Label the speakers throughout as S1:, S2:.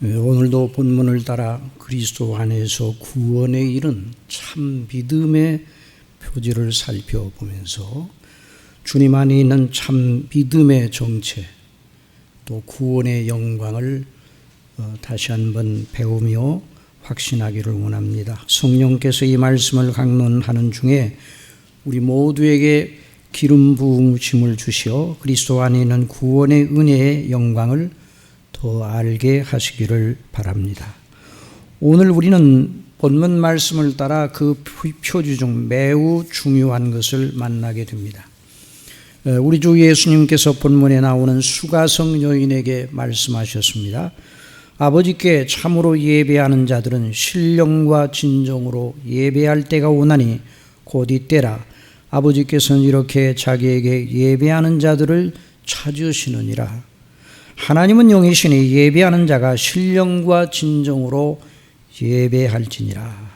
S1: 오늘도 본문을 따라 그리스도 안에서 구원에 이른 참 믿음의 표지를 살펴보면서 주님 안에 있는 참 믿음의 정체, 또 구원의 영광을 다시 한번 배우며 확신하기를 원합니다. 성령께서 이 말씀을 강론하는 중에 우리 모두에게 기름 부으심을 주시어 그리스도 안에 있는 구원의 은혜의 영광을 더 알게 하시기를 바랍니다. 오늘 우리는 본문 말씀을 따라 그 표지 중 매우 중요한 것을 만나게 됩니다. 우리 주 예수님께서 본문에 나오는 수가성 여인에게 말씀하셨습니다. 아버지께 참으로 예배하는 자들은 신령과 진정으로 예배할 때가 오나니 곧 이때라. 아버지께서는 이렇게 자기에게 예배하는 자들을 찾으시느니라. 하나님은 영이시니 예배하는 자가 신령과 진정으로 예배할지니라.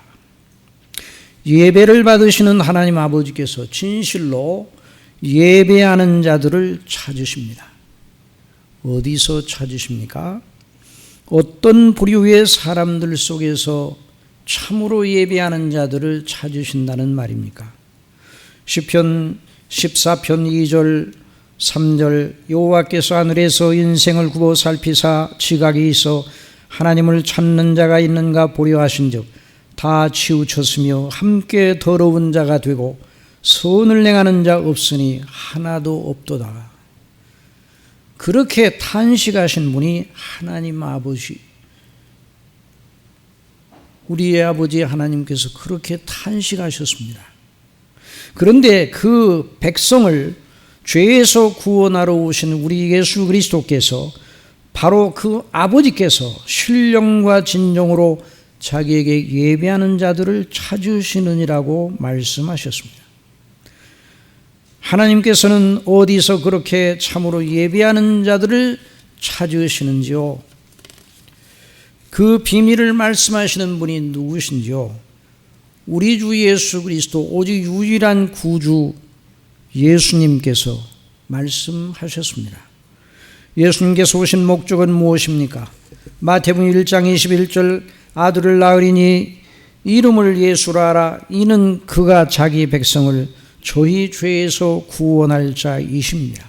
S1: 예배를 받으시는 하나님 아버지께서 진실로 예배하는 자들을 찾으십니다. 어디서 찾으십니까? 어떤 부류의 사람들 속에서 참으로 예배하는 자들을 찾으신다는 말입니까? 시편 14편 2절 3절 여호와께서 하늘에서 인생을 굽어 살피사 지각이 있어 하나님을 찾는 자가 있는가 보려 하신즉 다 치우쳤으며 함께 더러운 자가 되고 선을 행하는 자 없으니 하나도 없도다. 그렇게 탄식하신 분이 하나님 아버지, 우리의 아버지 하나님께서 그렇게 탄식하셨습니다. 그런데 그 백성을 죄에서 구원하러 오신 우리 예수 그리스도께서 바로 그 아버지께서 신령과 진정으로 자기에게 예배하는 자들을 찾으시느니라고 말씀하셨습니다. 하나님께서는 어디서 그렇게 참으로 예배하는 자들을 찾으시는지요? 그 비밀을 말씀하시는 분이 누구신지요? 우리 주 예수 그리스도 오직 유일한 구주 예수님께서 말씀하셨습니다. 예수님께서 오신 목적은 무엇입니까? 마태복음 1장 21절 아들을 낳으리니 이름을 예수라 하라. 이는 그가 자기 백성을 저희 죄에서 구원할 자이십니다.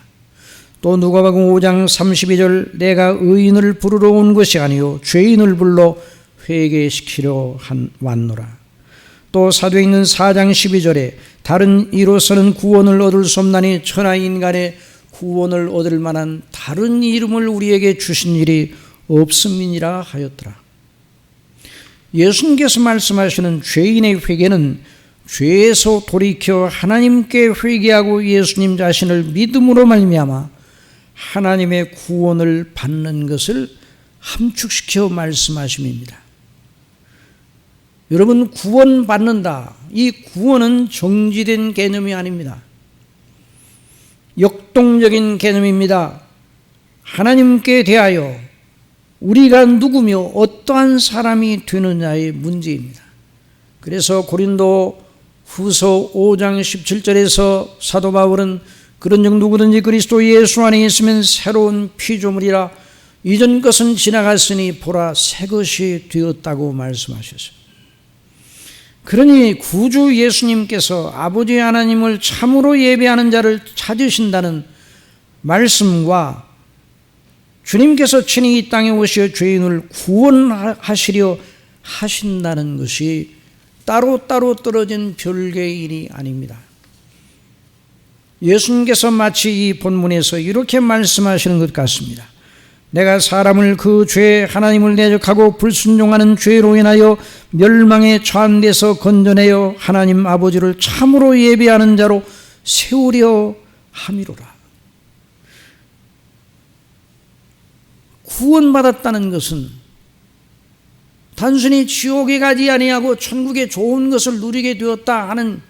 S1: 또 누가복음 5장 32절 내가 의인을 부르러 온 것이 아니요 죄인을 불러 회개시키려 왔노라. 또 사도행전 4장 12절에 다른 이로서는 구원을 얻을 수 없나니 천하 인간의 구원을 얻을 만한 다른 이름을 우리에게 주신 일이 없음이니라 하였더라. 예수님께서 말씀하시는 죄인의 회개는 죄에서 돌이켜 하나님께 회개하고 예수님 자신을 믿음으로 말미암아 하나님의 구원을 받는 것을 함축시켜 말씀하심입니다. 여러분, 구원받는다. 이 구원은 정지된 개념이 아닙니다. 역동적인 개념입니다. 하나님께 대하여 우리가 누구며 어떠한 사람이 되느냐의 문제입니다. 그래서 고린도 후서 5장 17절에서 사도 바울은 그런즉 누구든지 그리스도 예수 안에 있으면 새로운 피조물이라 이전 것은 지나갔으니 보라 새 것이 되었다고 말씀하셨습니다. 그러니 구주 예수님께서 아버지 하나님을 참으로 예배하는 자를 찾으신다는 말씀과 주님께서 친히 이 땅에 오시어 죄인을 구원하시려 하신다는 것이 따로따로 떨어진 별개의 일이 아닙니다. 예수님께서 마치 이 본문에서 이렇게 말씀하시는 것 같습니다. 내가 사람을 그 죄 하나님을 대적하고 불순종하는 죄로 인하여 멸망에 처한 데서 건져내어 하나님 아버지를 참으로 예배하는 자로 세우려 함이로라. 구원받았다는 것은 단순히 지옥에 가지 아니하고 천국의 좋은 것을 누리게 되었다 하는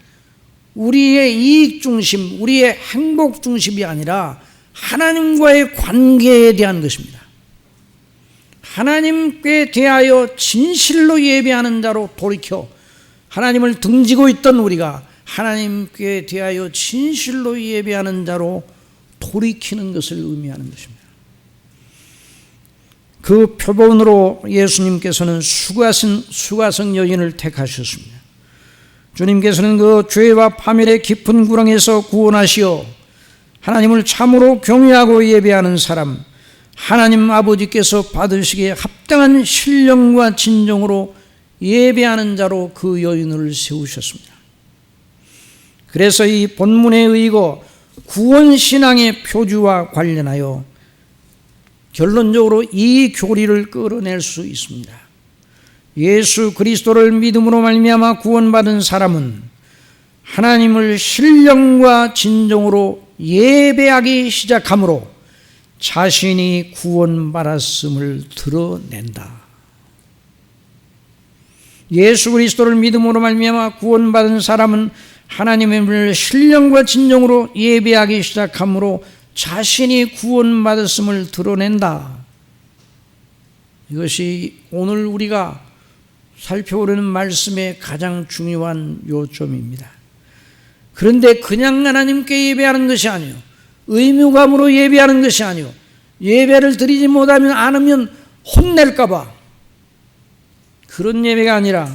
S1: 우리의 이익 중심, 우리의 행복 중심이 아니라 하나님과의 관계에 대한 것입니다. 하나님께 대하여 진실로 예배하는 자로 돌이켜 하나님을 등지고 있던 우리가 하나님께 대하여 진실로 예배하는 자로 돌이키는 것을 의미하는 것입니다. 그 표본으로 예수님께서는 수가성 여인을 택하셨습니다. 주님께서는 그 죄와 파멸의 깊은 구렁에서 구원하시어 하나님을 참으로 경외하고 예배하는 사람, 하나님 아버지께서 받으시기에 합당한 신령과 진정으로 예배하는 자로 그 여인을 세우셨습니다. 그래서 이 본문에 의거 구원신앙의 표주와 관련하여 결론적으로 이 교리를 끌어낼 수 있습니다. 예수 그리스도를 믿음으로 말미암아 구원받은 사람은 하나님을 신령과 진정으로 예배하기 시작하므로 자신이 구원받았음을 드러낸다. 예수 그리스도를 믿음으로 말미암아 구원받은 사람은 하나님을 신령과 진정으로 예배하기 시작하므로 자신이 구원받았음을 드러낸다. 이것이 오늘 우리가 살펴보려는 말씀의 가장 중요한 요점입니다. 그런데 그냥 하나님께 예배하는 것이 아니요, 의무감으로 예배하는 것이 아니요, 예배를 드리지 못하면 않으면 혼낼까 봐 그런 예배가 아니라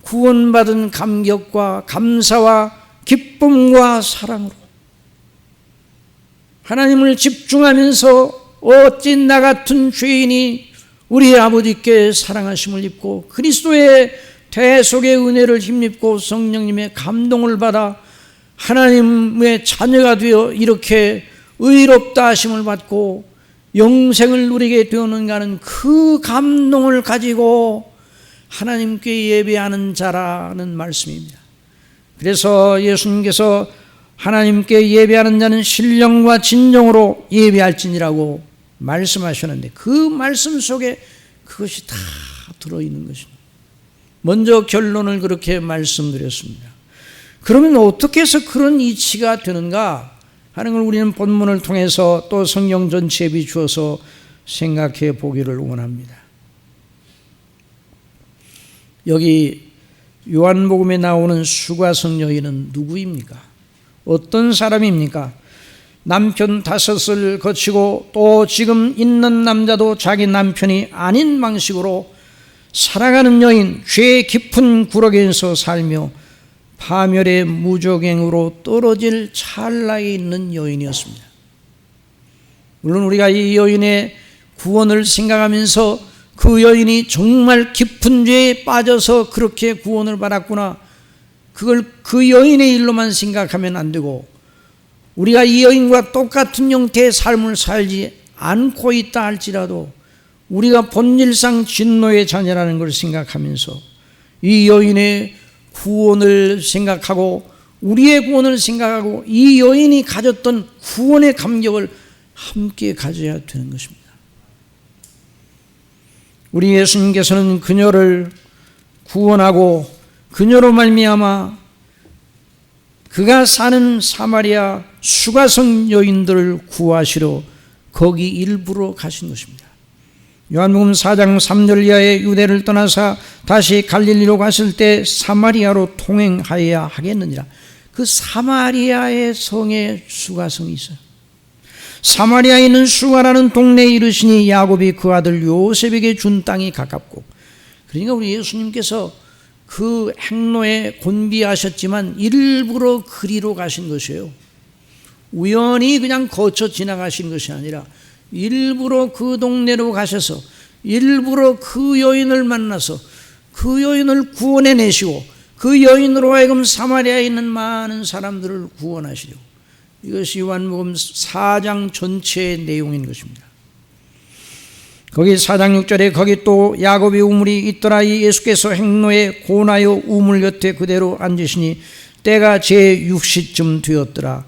S1: 구원받은 감격과 감사와 기쁨과 사랑으로 하나님을 집중하면서 어찌 나 같은 죄인이 우리 아버지께 사랑하심을 입고 그리스도의 대속의 은혜를 힘입고 성령님의 감동을 받아 하나님의 자녀가 되어 이렇게 의롭다 하심을 받고 영생을 누리게 되었는가 하는 그 감동을 가지고 하나님께 예배하는 자라는 말씀입니다. 그래서 예수님께서 하나님께 예배하는 자는 신령과 진정으로 예배할지니라고 말씀하셨는데 그 말씀 속에 그것이 다 들어있는 것입니다. 먼저 결론을 그렇게 말씀드렸습니다. 그러면 어떻게 해서 그런 이치가 되는가 하는 걸 우리는 본문을 통해서 또 성경 전체에 비추어서 생각해 보기를 원합니다. 여기 요한복음에 나오는 수가성 여인은 누구입니까? 어떤 사람입니까? 남편 5을 거치고 또 지금 있는 남자도 자기 남편이 아닌 방식으로 살아가는 여인, 죄 깊은 구렁에서 살며 파멸의 무저갱으로 떨어질 찰나에 있는 여인이었습니다. 물론 우리가 이 여인의 구원을 생각하면서 그 여인이 정말 깊은 죄에 빠져서 그렇게 구원을 받았구나, 그걸 그 여인의 일로만 생각하면 안 되고 우리가 이 여인과 똑같은 형태의 삶을 살지 않고 있다 할지라도 우리가 본질상 진노의 자녀라는 걸 생각하면서 이 여인의 구원을 생각하고 우리의 구원을 생각하고 이 여인이 가졌던 구원의 감격을 함께 가져야 되는 것입니다. 우리 예수님께서는 그녀를 구원하고 그녀로 말미암아 그가 사는 사마리아 수가성 여인들을 구하시러 거기 일부러 가신 것입니다. 요한복음 4장 3절 이하에 유대를 떠나서 다시 갈릴리로 갔을 때 사마리아로 통행하여야 하겠느니라. 그 사마리아의 성에 수가성이 있어요. 사마리아에 있는 수가라는 동네에 이르시니 야곱이 그 아들 요셉에게 준 땅이 가깝고, 그러니까 우리 예수님께서 그 행로에 곤비하셨지만 일부러 그리로 가신 것이에요. 우연히 그냥 거쳐 지나가신 것이 아니라 일부러 그 동네로 가셔서 일부러 그 여인을 만나서 그 여인을 구원해내시고 그 여인으로 하여금 사마리아에 있는 많은 사람들을 구원하시려고. 이것이 요한복음 4장 전체의 내용인 것입니다. 거기 4장 6절에 거기 또 야곱의 우물이 있더라. 이 예수께서 행로에 고나여 우물 곁에 그대로 앉으시니 때가 제 6시쯤 되었더라.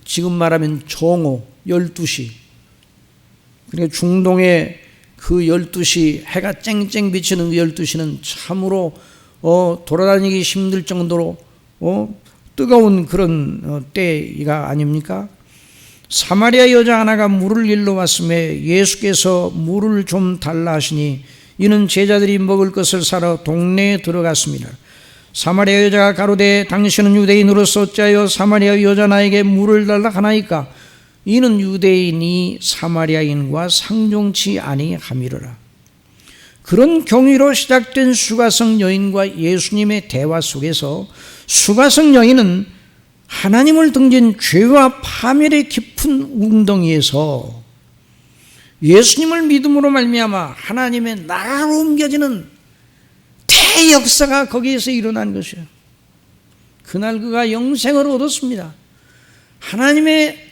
S1: 지금 말하면 정오 12시. 그러니까 중동의 그 12시, 해가 쨍쨍 비치는 그 12시는 참으로 돌아다니기 힘들 정도로 뜨거운 그런 때가 아닙니까? 사마리아 여자 하나가 물을 일러 왔음에 예수께서 물을 좀 달라 하시니 이는 제자들이 먹을 것을 사러 동네에 들어갔습니다. 사마리아 여자가 가로되 당신은 유대인으로서 어찌하여 사마리아 여자 나에게 물을 달라 하나이까? 이는 유대인이 사마리아인과 상종치 아니함이로라. 그런 경위로 시작된 수가성 여인과 예수님의 대화 속에서 수가성 여인은 하나님을 등진 죄와 파멸의 깊은 웅덩이에서 예수님을 믿음으로 말미암아 하나님의 나라로 옮겨지는 대역사가 거기에서 일어난 것이에요. 그날 그가 영생을 얻었습니다. 하나님의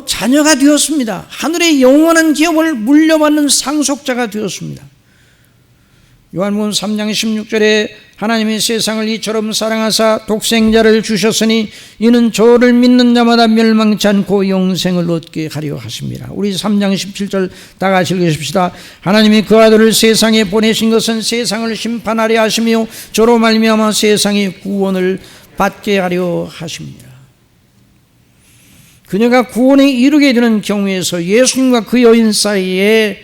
S1: 자녀가 되었습니다. 하늘의 영원한 기업을 물려받는 상속자가 되었습니다. 요한복음 3장 16절에 하나님이 세상을 이처럼 사랑하사 독생자를 주셨으니 이는 저를 믿는 자마다 멸망치 않고 영생을 얻게 하려 하십니다. 우리 3장 17절 다 같이 읽으십시다. 하나님이 그 아들을 세상에 보내신 것은 세상을 심판하려 하시며 저로 말미암아 세상의 구원을 받게 하려 하십니다. 그녀가 구원에 이르게 되는 경우에서 예수님과 그 여인 사이에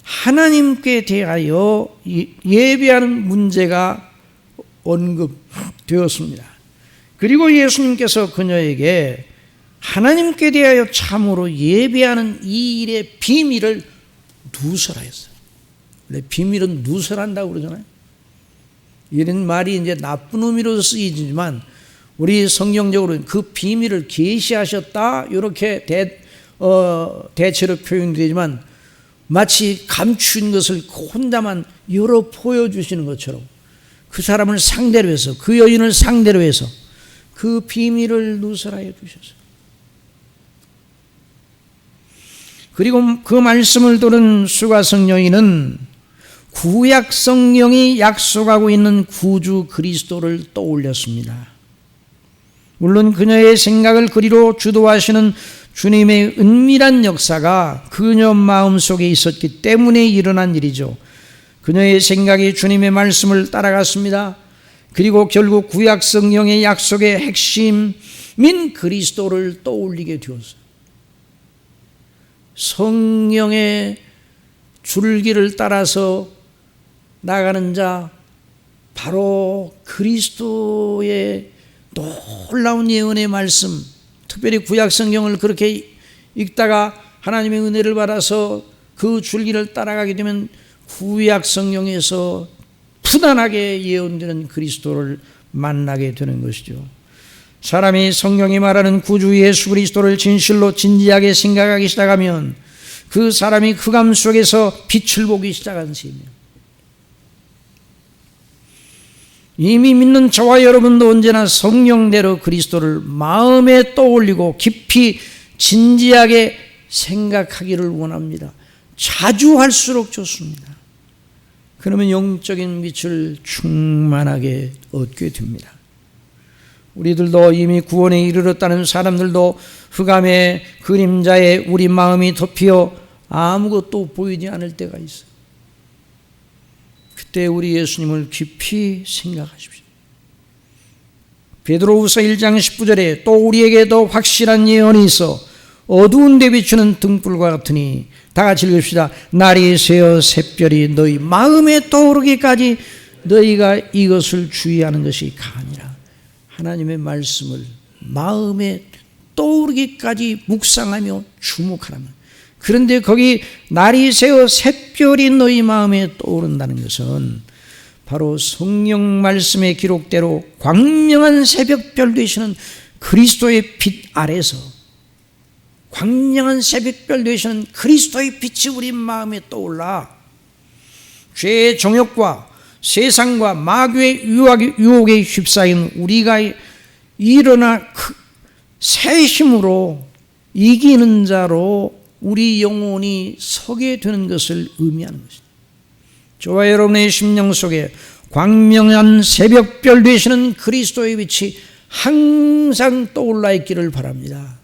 S1: 하나님께 대하여 예배하는 문제가 언급되었습니다. 그리고 예수님께서 그녀에게 하나님께 대하여 참으로 예배하는 이 일의 비밀을 누설하였어요. 비밀은 누설한다고 그러잖아요. 이런 말이 이제 나쁜 의미로 쓰이지만 우리 성경적으로는 그 비밀을 계시하셨다 이렇게 대체로 표현되지만 마치 감춘 것을 혼자만 열어 보여주시는 것처럼 그 사람을 상대로 해서 그 여인을 상대로 해서 그 비밀을 누설하여 주셨어요. 그리고 그 말씀을 들은 수가성 여인은 구약 성경이 약속하고 있는 구주 그리스도를 떠올렸습니다. 물론 그녀의 생각을 그리로 주도하시는 주님의 은밀한 역사가 그녀 마음속에 있었기 때문에 일어난 일이죠. 그녀의 생각이 주님의 말씀을 따라갔습니다. 그리고 결국 구약 성경의 약속의 핵심인 그리스도를 떠올리게 되었어요. 성령의 줄기를 따라서 나가는 자, 바로 그리스도의 놀라운 예언의 말씀, 특별히 구약 성경을 그렇게 읽다가 하나님의 은혜를 받아서 그 줄기를 따라가게 되면 구약 성경에서 푸단하게 예언되는 그리스도를 만나게 되는 것이죠. 사람이 성경이 말하는 구주 예수 그리스도를 진실로 진지하게 생각하기 시작하면 그 사람이 흑암 속에서 빛을 보기 시작한 셈이에요. 이미 믿는 저와 여러분도 언제나 성령대로 그리스도를 마음에 떠올리고 깊이 진지하게 생각하기를 원합니다. 자주 할수록 좋습니다. 그러면 영적인 빛을 충만하게 얻게 됩니다. 우리들도 이미 구원에 이르렀다는 사람들도 흑암의 그림자에 우리 마음이 덮여 아무것도 보이지 않을 때가 있어요. 그때 우리 예수님을 깊이 생각하십시오. 베드로후서 1장 19절에 또 우리에게 더 확실한 예언이 있어 어두운 데 비추는 등불과 같으니 다 같이 읽읍시다. 날이 새어 샛별이 너희 마음에 떠오르기까지 너희가 이것을 주의하는 것이 가니라. 하나님의 말씀을 마음에 떠오르기까지 묵상하며 주목하라면, 그런데 거기 날이 새어 샛별이 너희 마음에 떠오른다는 것은 바로 성령 말씀의 기록대로 광명한 새벽별 되시는 그리스도의 빛 아래서 광명한 새벽별 되시는 그리스도의 빛이 우리 마음에 떠올라 죄의 정욕과 세상과 마귀의 유혹에 휩싸인 우리가 일어나 새 힘으로 이기는 자로 우리 영혼이 서게 되는 것을 의미하는 것입니다. 저와 여러분의 심령 속에 광명한 새벽별 되시는 그리스도의 빛이 항상 떠올라 있기를 바랍니다.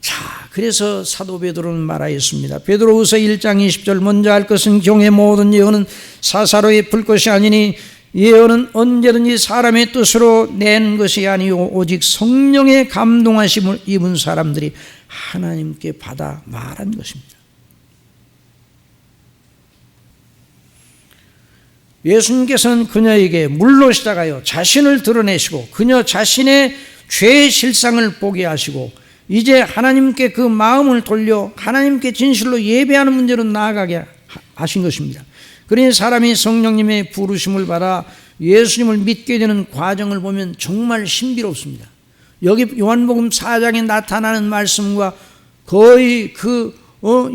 S1: 자, 그래서 사도 베드로는 말하였습니다. 베드로후서 1장 20절 먼저 할 것은 경의 모든 예언은 사사로이 풀 것이 아니니 예언은 언제든지 사람의 뜻으로 낸 것이 아니요 오직 성령의 감동하심을 입은 사람들이 하나님께 받아 말한 것입니다. 예수님께서는 그녀에게 물로 시작하여 자신을 드러내시고 그녀 자신의 죄의 실상을 보게 하시고 이제 하나님께 그 마음을 돌려 하나님께 진실로 예배하는 문제로 나아가게 하신 것입니다. 그러니 사람이 성령님의 부르심을 받아 예수님을 믿게 되는 과정을 보면 정말 신비롭습니다. 여기 요한복음 4장에 나타나는 말씀과 거의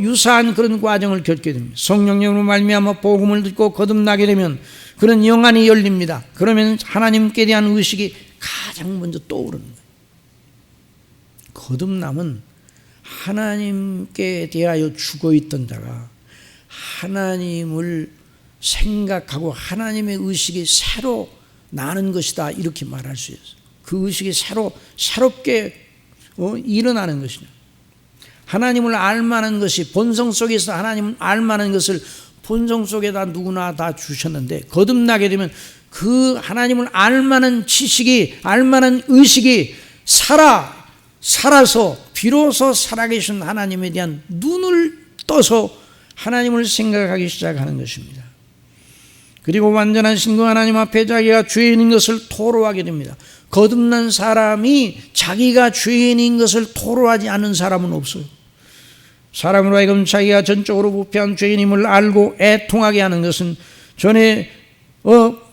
S1: 유사한 그런 과정을 겪게 됩니다. 성령님으로 말미암아 복음을 듣고 거듭나게 되면 그런 영안이 열립니다. 그러면 하나님께 대한 의식이 가장 먼저 떠오르는 거예요. 거듭남은 하나님께 대하여 죽어있던 자가 하나님을 생각하고 하나님의 의식이 새로 나는 것이다, 이렇게 말할 수 있어요. 그 의식이 새롭게 일어나는 것이죠. 하나님을 알만한 것이, 본성 속에서 하나님을 알만한 것을 본성 속에다 누구나 다 주셨는데, 거듭나게 되면 그 하나님을 알만한 지식이, 알만한 의식이 살아서 비로소 살아계신 하나님에 대한 눈을 떠서 하나님을 생각하기 시작하는 것입니다. 그리고 완전한 신성 하나님 앞에 자기가 죄인인 것을 토로하게 됩니다. 거듭난 사람이 자기가 죄인인 것을 토로하지 않는 사람은 없어요. 사람으로 하여금 자기가 전적으로 부패한 죄인임을 알고 애통하게 하는 것은 전에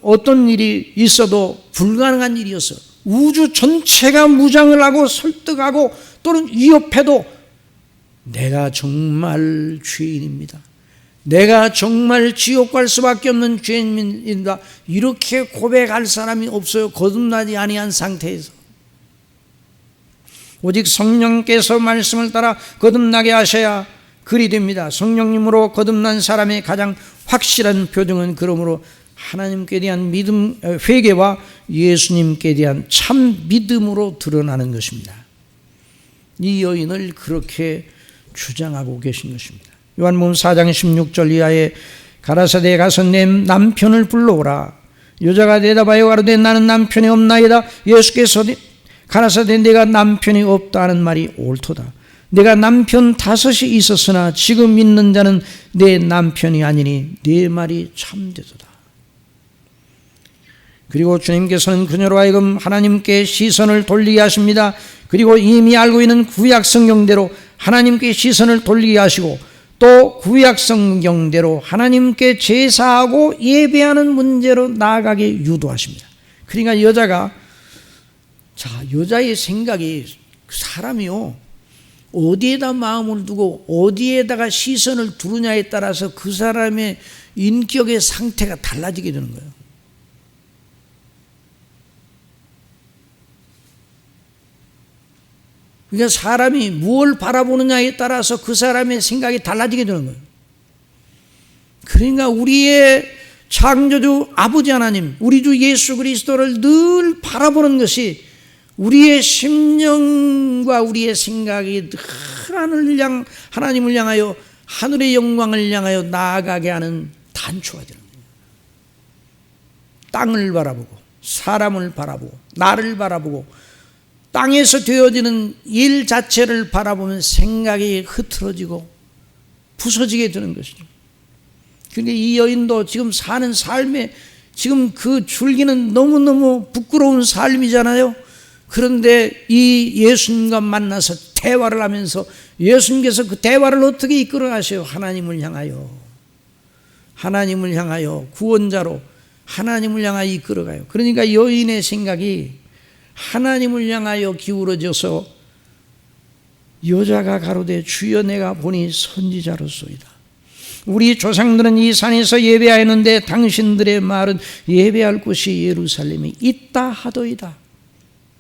S1: 어떤 일이 있어도 불가능한 일이었어요. 우주 전체가 무장을 하고 설득하고 또는 위협해도 내가 정말 죄인입니다, 내가 정말 지옥 갈 수밖에 없는 죄인입니다, 이렇게 고백할 사람이 없어요. 거듭나지 아니한 상태에서. 오직 성령께서 말씀을 따라 거듭나게 하셔야 그리 됩니다. 성령님으로 거듭난 사람의 가장 확실한 표정은 그러므로 하나님께 대한 믿음, 회개와 예수님께 대한 참 믿음으로 드러나는 것입니다. 이 여인을 그렇게 주장하고 계신 것입니다. 요한복음 4장 16절 이하에 가라사대에 가서 내 남편을 불러오라. 여자가 대답하여 가로되 나는 남편이 없나이다. 예수께서 가라사대 내가 남편이 없다 하는 말이 옳도다. 내가 남편 5이 있었으나 지금 있는 자는 내 남편이 아니니 네 말이 참되도다. 그리고 주님께서는 그녀로 하여금 하나님께 시선을 돌리게 하십니다. 그리고 이미 알고 있는 구약 성경대로 하나님께 시선을 돌리게 하시고 또 구약 성경대로 하나님께 제사하고 예배하는 문제로 나아가게 유도하십니다. 그러니까 여자의 생각이, 사람이요, 어디에다 마음을 두고 어디에다가 시선을 두느냐에 따라서 그 사람의 인격의 상태가 달라지게 되는 거예요. 그러니까 사람이 무엇을 바라보느냐에 따라서 그 사람의 생각이 달라지게 되는 거예요. 그러니까 우리의 창조주 아버지 하나님, 우리 주 예수 그리스도를 늘 바라보는 것이 우리의 심령과 우리의 생각이 늘 하나님을 향하여, 하늘의 영광을 향하여 나아가게 하는 단초가 되는 거예요. 땅을 바라보고 사람을 바라보고 나를 바라보고 땅에서 되어지는 일 자체를 바라보면 생각이 흐트러지고 부서지게 되는 것이죠. 그런데 이 여인도 지금 사는 삶에 지금 그 줄기는 너무너무 부끄러운 삶이잖아요. 그런데 이 예수님과 만나서 대화를 하면서 예수님께서 그 대화를 어떻게 이끌어 가셔요? 하나님을 향하여 구원자로 하나님을 향하여 이끌어 가요. 그러니까 여인의 생각이 하나님을 향하여 기울어져서 여자가 가로되 주여 내가 보니 선지자로소이다. 우리 조상들은 이 산에서 예배하였는데 당신들의 말은 예배할 곳이 예루살렘에 있다 하더이다.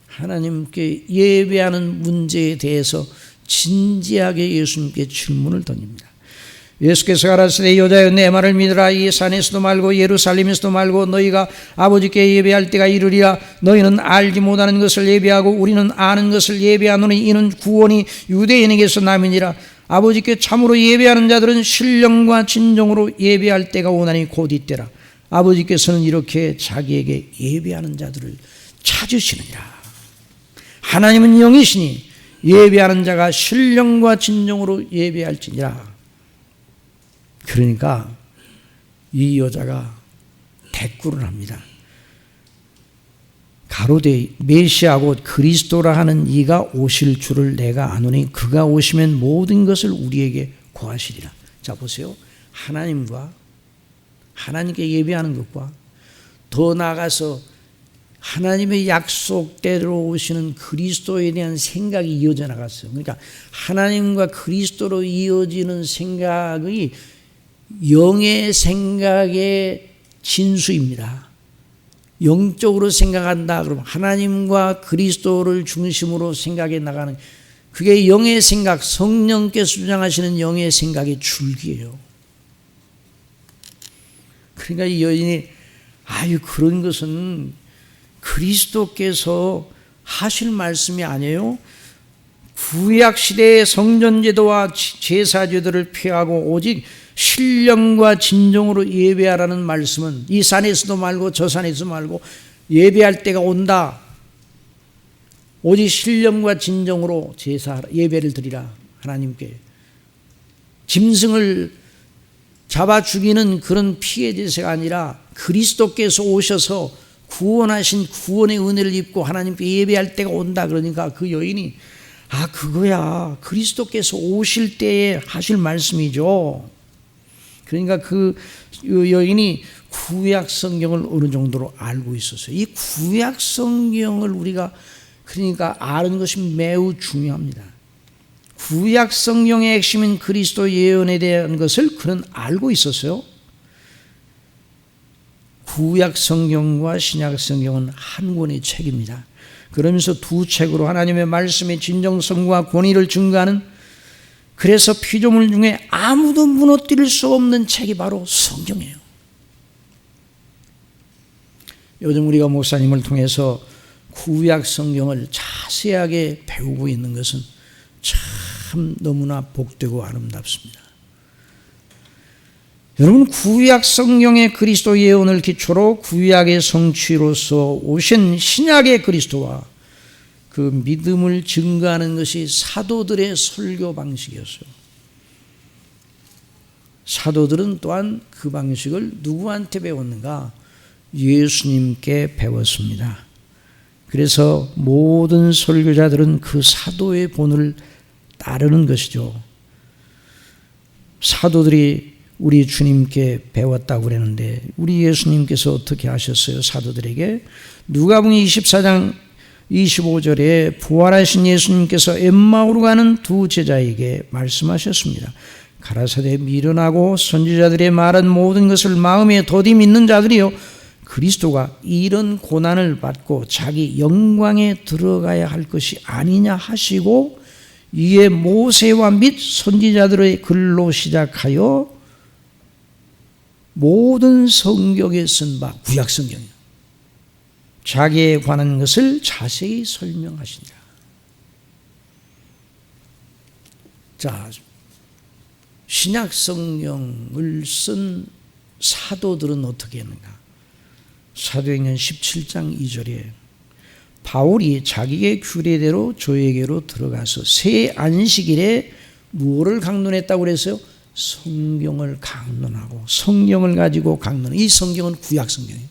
S1: 하나님께 예배하는 문제에 대해서 진지하게 예수님께 질문을 던집니다. 예수께서 가라사대 여자여 내 말을 믿으라. 이 산에서도 말고 예루살렘에서도 말고 너희가 아버지께 예배할 때가 이르리라. 너희는 알지 못하는 것을 예배하고 우리는 아는 것을 예배하노니 이는 구원이 유대인에게서 남이니라. 아버지께 참으로 예배하는 자들은 신령과 진정으로 예배할 때가 오나니 곧 이때라. 아버지께서는 이렇게 자기에게 예배하는 자들을 찾으시느니라. 하나님은 영이시니 예배하는 자가 신령과 진정으로 예배할지니라. 그러니까 이 여자가 대꾸를 합니다. 가로되 메시아 곧 그리스도라 하는 이가 오실 줄을 내가 아노니 그가 오시면 모든 것을 우리에게 고하시리라. 자 보세요. 하나님께 예배하는 것과 더 나아가서 하나님의 약속대로 오시는 그리스도에 대한 생각이 이어져 나갔어요. 그러니까 하나님과 그리스도로 이어지는 생각이 영의 생각의 진수입니다. 영적으로 생각한다 그러면 하나님과 그리스도를 중심으로 생각해 나가는, 그게 영의 생각, 성령께서 주장하시는 영의 생각의 줄기예요. 그러니까 이 여인이 그런 것은 그리스도께서 하실 말씀이 아니에요. 구약 시대의 성전제도와 제사제도를 피하고 오직 신령과 진정으로 예배하라는 말씀은 이 산에서도 말고 저 산에서 말고 예배할 때가 온다. 오직 신령과 진정으로 예배를 드리라. 하나님께 짐승을 잡아 죽이는 그런 피해 제사가 아니라 그리스도께서 오셔서 구원하신 구원의 은혜를 입고 하나님께 예배할 때가 온다. 그러니까 그 여인이 그거야 그리스도께서 오실 때에 하실 말씀이죠. 그러니까 그 여인이 구약 성경을 어느 정도로 알고 있었어요. 이 구약 성경을 우리가 그러니까 아는 것이 매우 중요합니다. 구약 성경의 핵심인 그리스도 예언에 대한 것을 그는 알고 있었어요. 구약 성경과 신약 성경은 한 권의 책입니다. 그러면서 두 책으로 하나님의 말씀의 진정성과 권위를 증거하는, 그래서 피조물 중에 아무도 무너뜨릴 수 없는 책이 바로 성경이에요. 요즘 우리가 목사님을 통해서 구약 성경을 자세하게 배우고 있는 것은 참 너무나 복되고 아름답습니다. 여러분, 구약 성경의 그리스도 예언을 기초로 구약의 성취로서 오신 신약의 그리스도와 그 믿음을 증거하는 것이 사도들의 설교 방식이었어요. 사도들은 또한 그 방식을 누구한테 배웠는가? 예수님께 배웠습니다. 그래서 모든 설교자들은 그 사도의 본을 따르는 것이죠. 사도들이 우리 주님께 배웠다고 그랬는데 우리 예수님께서 어떻게 하셨어요? 사도들에게 누가복음 24장 25절에 부활하신 예수님께서 엠마오로 가는 두 제자에게 말씀하셨습니다. 가라사대 미련하고 선지자들의 말한 모든 것을 마음에 더디 믿는 자들이요 그리스도가 이런 고난을 받고 자기 영광에 들어가야 할 것이 아니냐 하시고 이에 모세와 및 선지자들의 글로 시작하여 모든 성경에 쓴 바 구약 성경이요 자기에 관한 것을 자세히 설명하시니라. 자, 신약 성경을 쓴 사도들은 어떻게 했는가? 사도행전 17장 2절에 바울이 자기의 규례대로 저에게로 들어가서 새 안식일에 무엇을 강론했다고 그랬어요? 성경을 강론하고 성경을 가지고 강론. 이 성경은 구약 성경이에요.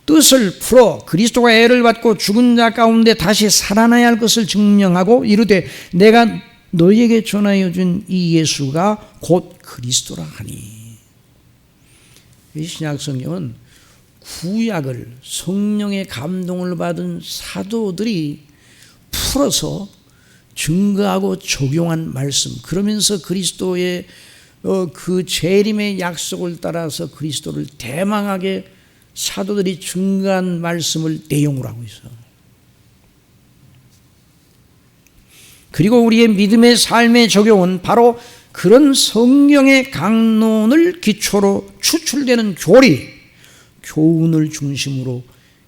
S1: 뜻을 풀어 그리스도가 애를 받고 죽은 자 가운데 다시 살아나야 할 것을 증명하고 이르되 내가 너희에게 전하여 준 이 예수가 곧 그리스도라 하니. 이 신약 성경은 구약을 성령의 감동을 받은 사도들이 풀어서 증거하고 적용한 말씀, 그러면서 그리스도의 그 재림의 약속을 따라서 그리스도를 대망하게 사도들이 증거한 말씀을 내용으로 하고 있어요. 그리고 우리의 믿음의 삶의 적용은 바로 그런 성경의 강론을 기초로 추출되는 교훈을 중심으로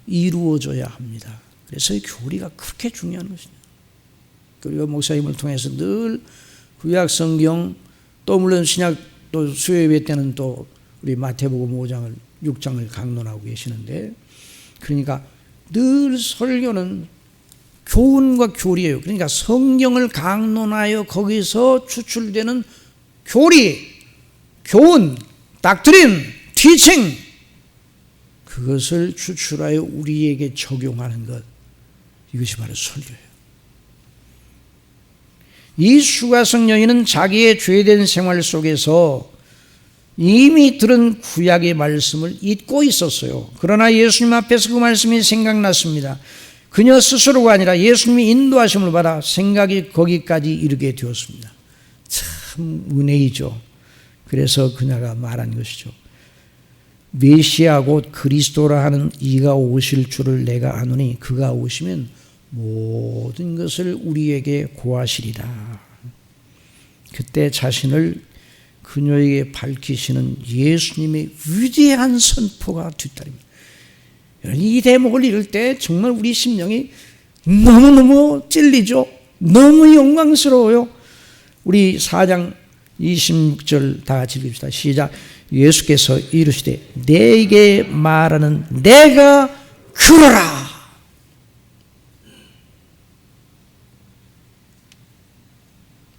S1: 이루어져야 합니다. 그래서 이 교리가 그렇게 중요한 것입니다. 우리가 목사님을 통해서 늘 구약 성경 또 물론 신약 또 수요예배 때는 또 우리 마태복음 5장을 6장을 강론하고 계시는데, 그러니까 늘 설교는 교훈과 교리예요. 그러니까 성경을 강론하여 거기서 추출되는 교리, 교훈, 닥트린, 티칭, 그것을 추출하여 우리에게 적용하는 것, 이것이 바로 설교예요. 이 수가성 여인은 자기의 죄된 생활 속에서 이미 들은 구약의 말씀을 잊고 있었어요. 그러나 예수님 앞에서 그 말씀이 생각났습니다. 그녀 스스로가 아니라 예수님이 인도하심을 받아 생각이 거기까지 이르게 되었습니다. 참 은혜이죠. 그래서 그녀가 말한 것이죠. 메시아 곧 그리스도라 하는 이가 오실 줄을 내가 아노니 그가 오시면 모든 것을 우리에게 고하시리라. 그때 자신을 그녀에게 밝히시는 예수님의 위대한 선포가 뒤따릅니다. 이 대목을 읽을 때 정말 우리 심령이 너무너무 찔리죠. 너무 영광스러워요. 우리 4장 26절 다 같이 읽읍시다. 시작. 예수께서 이르시되 내게 말하는 내가 그러라.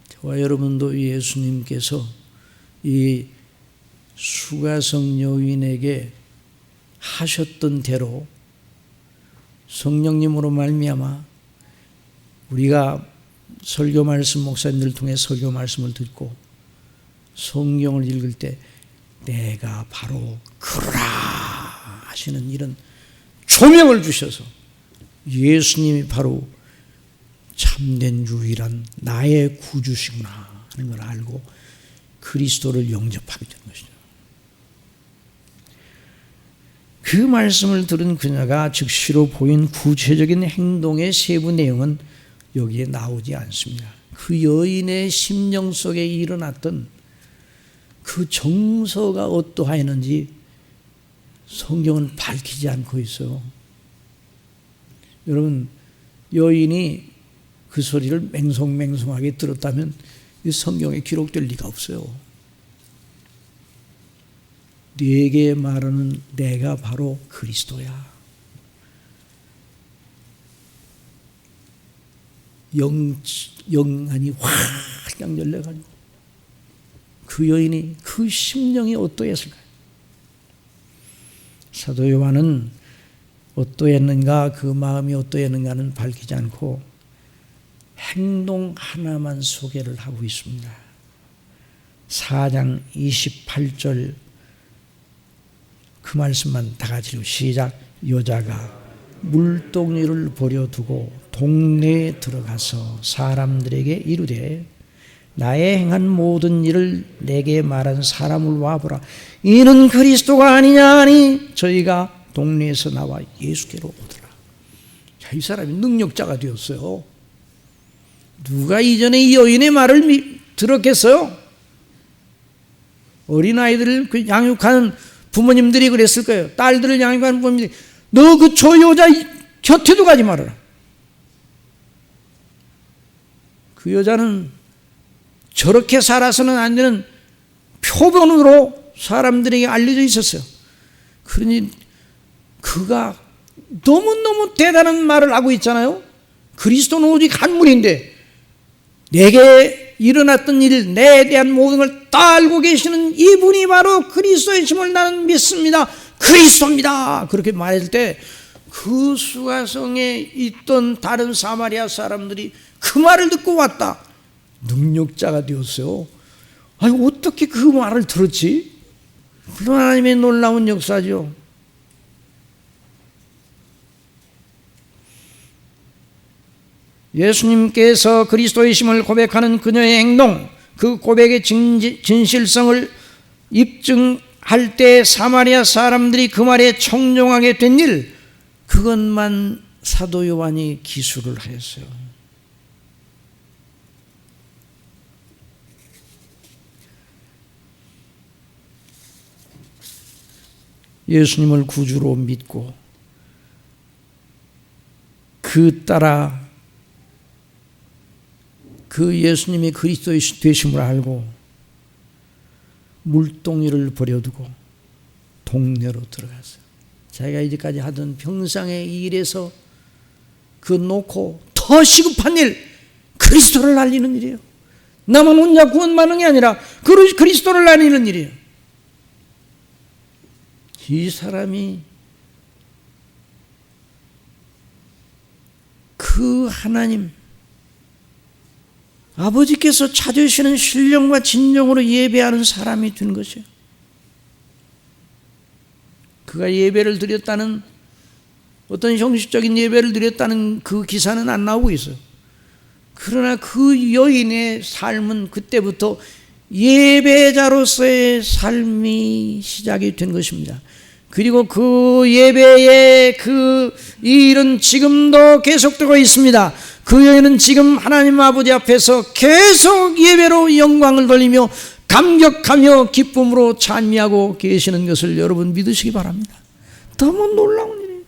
S1: 저와 여러분도 예수님께서 이 수가성 여인에게 하셨던 대로 성령님으로 말미암아 우리가 설교 말씀 목사님들 통해 설교 말씀을 듣고 성경을 읽을 때 내가 바로 그러라 하시는 이런 조명을 주셔서 예수님이 바로 참된 유일한 나의 구주시구나 하는 걸 알고 그리스도를 영접하게 된 것이죠. 그 말씀을 들은 그녀가 즉시로 보인 구체적인 행동의 세부 내용은 여기에 나오지 않습니다. 그 여인의 심령 속에 일어났던 그 정서가 어떠하였는지 성경은 밝히지 않고 있어요. 여러분, 여인이 그 소리를 맹송맹송하게 들었다면 이 성경에 기록될 리가 없어요. 네게 말하는 내가 바로 그리스도야. 영안이 확 열려가지고 그 여인이 그 심령이 어떠했을까요? 사도 요한은 어떠했는가, 그 마음이 어떠했는가는 밝히지 않고 행동 하나만 소개를 하고 있습니다. 4장 28절 그 말씀만 다 같이 읽고 시작. 여자가 물동이를 버려두고 동네에 들어가서 사람들에게 이르되 나의 행한 모든 일을 내게 말한 사람을 와보라. 이는 그리스도가 아니냐 하니 저희가 동네에서 나와 예수께로 오더라. 자, 이 사람이 능력자가 되었어요. 누가 이전에 이 여인의 말을 들었겠어요? 어린아이들을 양육하는 부모님들이 그랬을 거예요. 딸들을 양육하는 부모님들이 너 그 저 여자 곁에도 가지 말아라. 그 여자는 저렇게 살아서는 안 되는 표본으로 사람들에게 알려져 있었어요. 그러니 그가 너무너무 대단한 말을 하고 있잖아요. 그리스도는 오직 한 분인데 내게 일어났던 일, 내에 대한 모든 걸 다 알고 계시는 이분이 바로 그리스도의 심을 나는 믿습니다. 그리스도입니다. 그렇게 말할 때 그 수가성에 있던 다른 사마리아 사람들이 그 말을 듣고 왔다. 능력자가 되었어요. 아니, 어떻게 그 말을 들었지? 물론 하나님의 놀라운 역사죠. 예수님께서 그리스도의 심을 고백하는 그녀의 행동, 그 고백의 진실성을 입증할 때 사마리아 사람들이 그 말에 청종하게 된 일, 그것만 사도 요한이 기술을 하였어요. 예수님을 구주로 믿고 그 따라 그 예수님이 그리스도의 되심을 알고 물동이를 버려두고 동네로 들어갔어요. 자기가 이제까지 하던 평상의 일에서 그 놓고 더 시급한 일, 그리스도를 알리는 일이에요. 나만 혼자 구원받는 게 아니라 그리스도를 알리는 일이에요. 이 사람이 그 하나님 아버지께서 찾으시는 신령과 진정으로 예배하는 사람이 된 것이에요. 그가 예배를 드렸다는, 어떤 형식적인 예배를 드렸다는 그 기사는 안 나오고 있어요. 그러나 그 여인의 삶은 그때부터 예배자로서의 삶이 시작이 된 것입니다. 그리고 그 예배의 그 일은 지금도 계속되고 있습니다. 그 여인은 지금 하나님 아버지 앞에서 계속 예배로 영광을 돌리며 감격하며 기쁨으로 찬미하고 계시는 것을 여러분 믿으시기 바랍니다. 너무 놀라운 일이에요.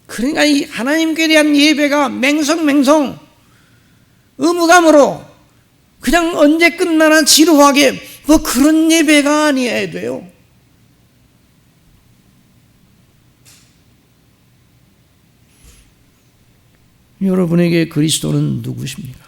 S1: 그러니까 이 하나님께 대한 예배가 맹성맹성 의무감으로 그냥 언제 끝나나 지루하게 뭐 그런 예배가 아니어야 돼요. 여러분에게 그리스도는 누구십니까?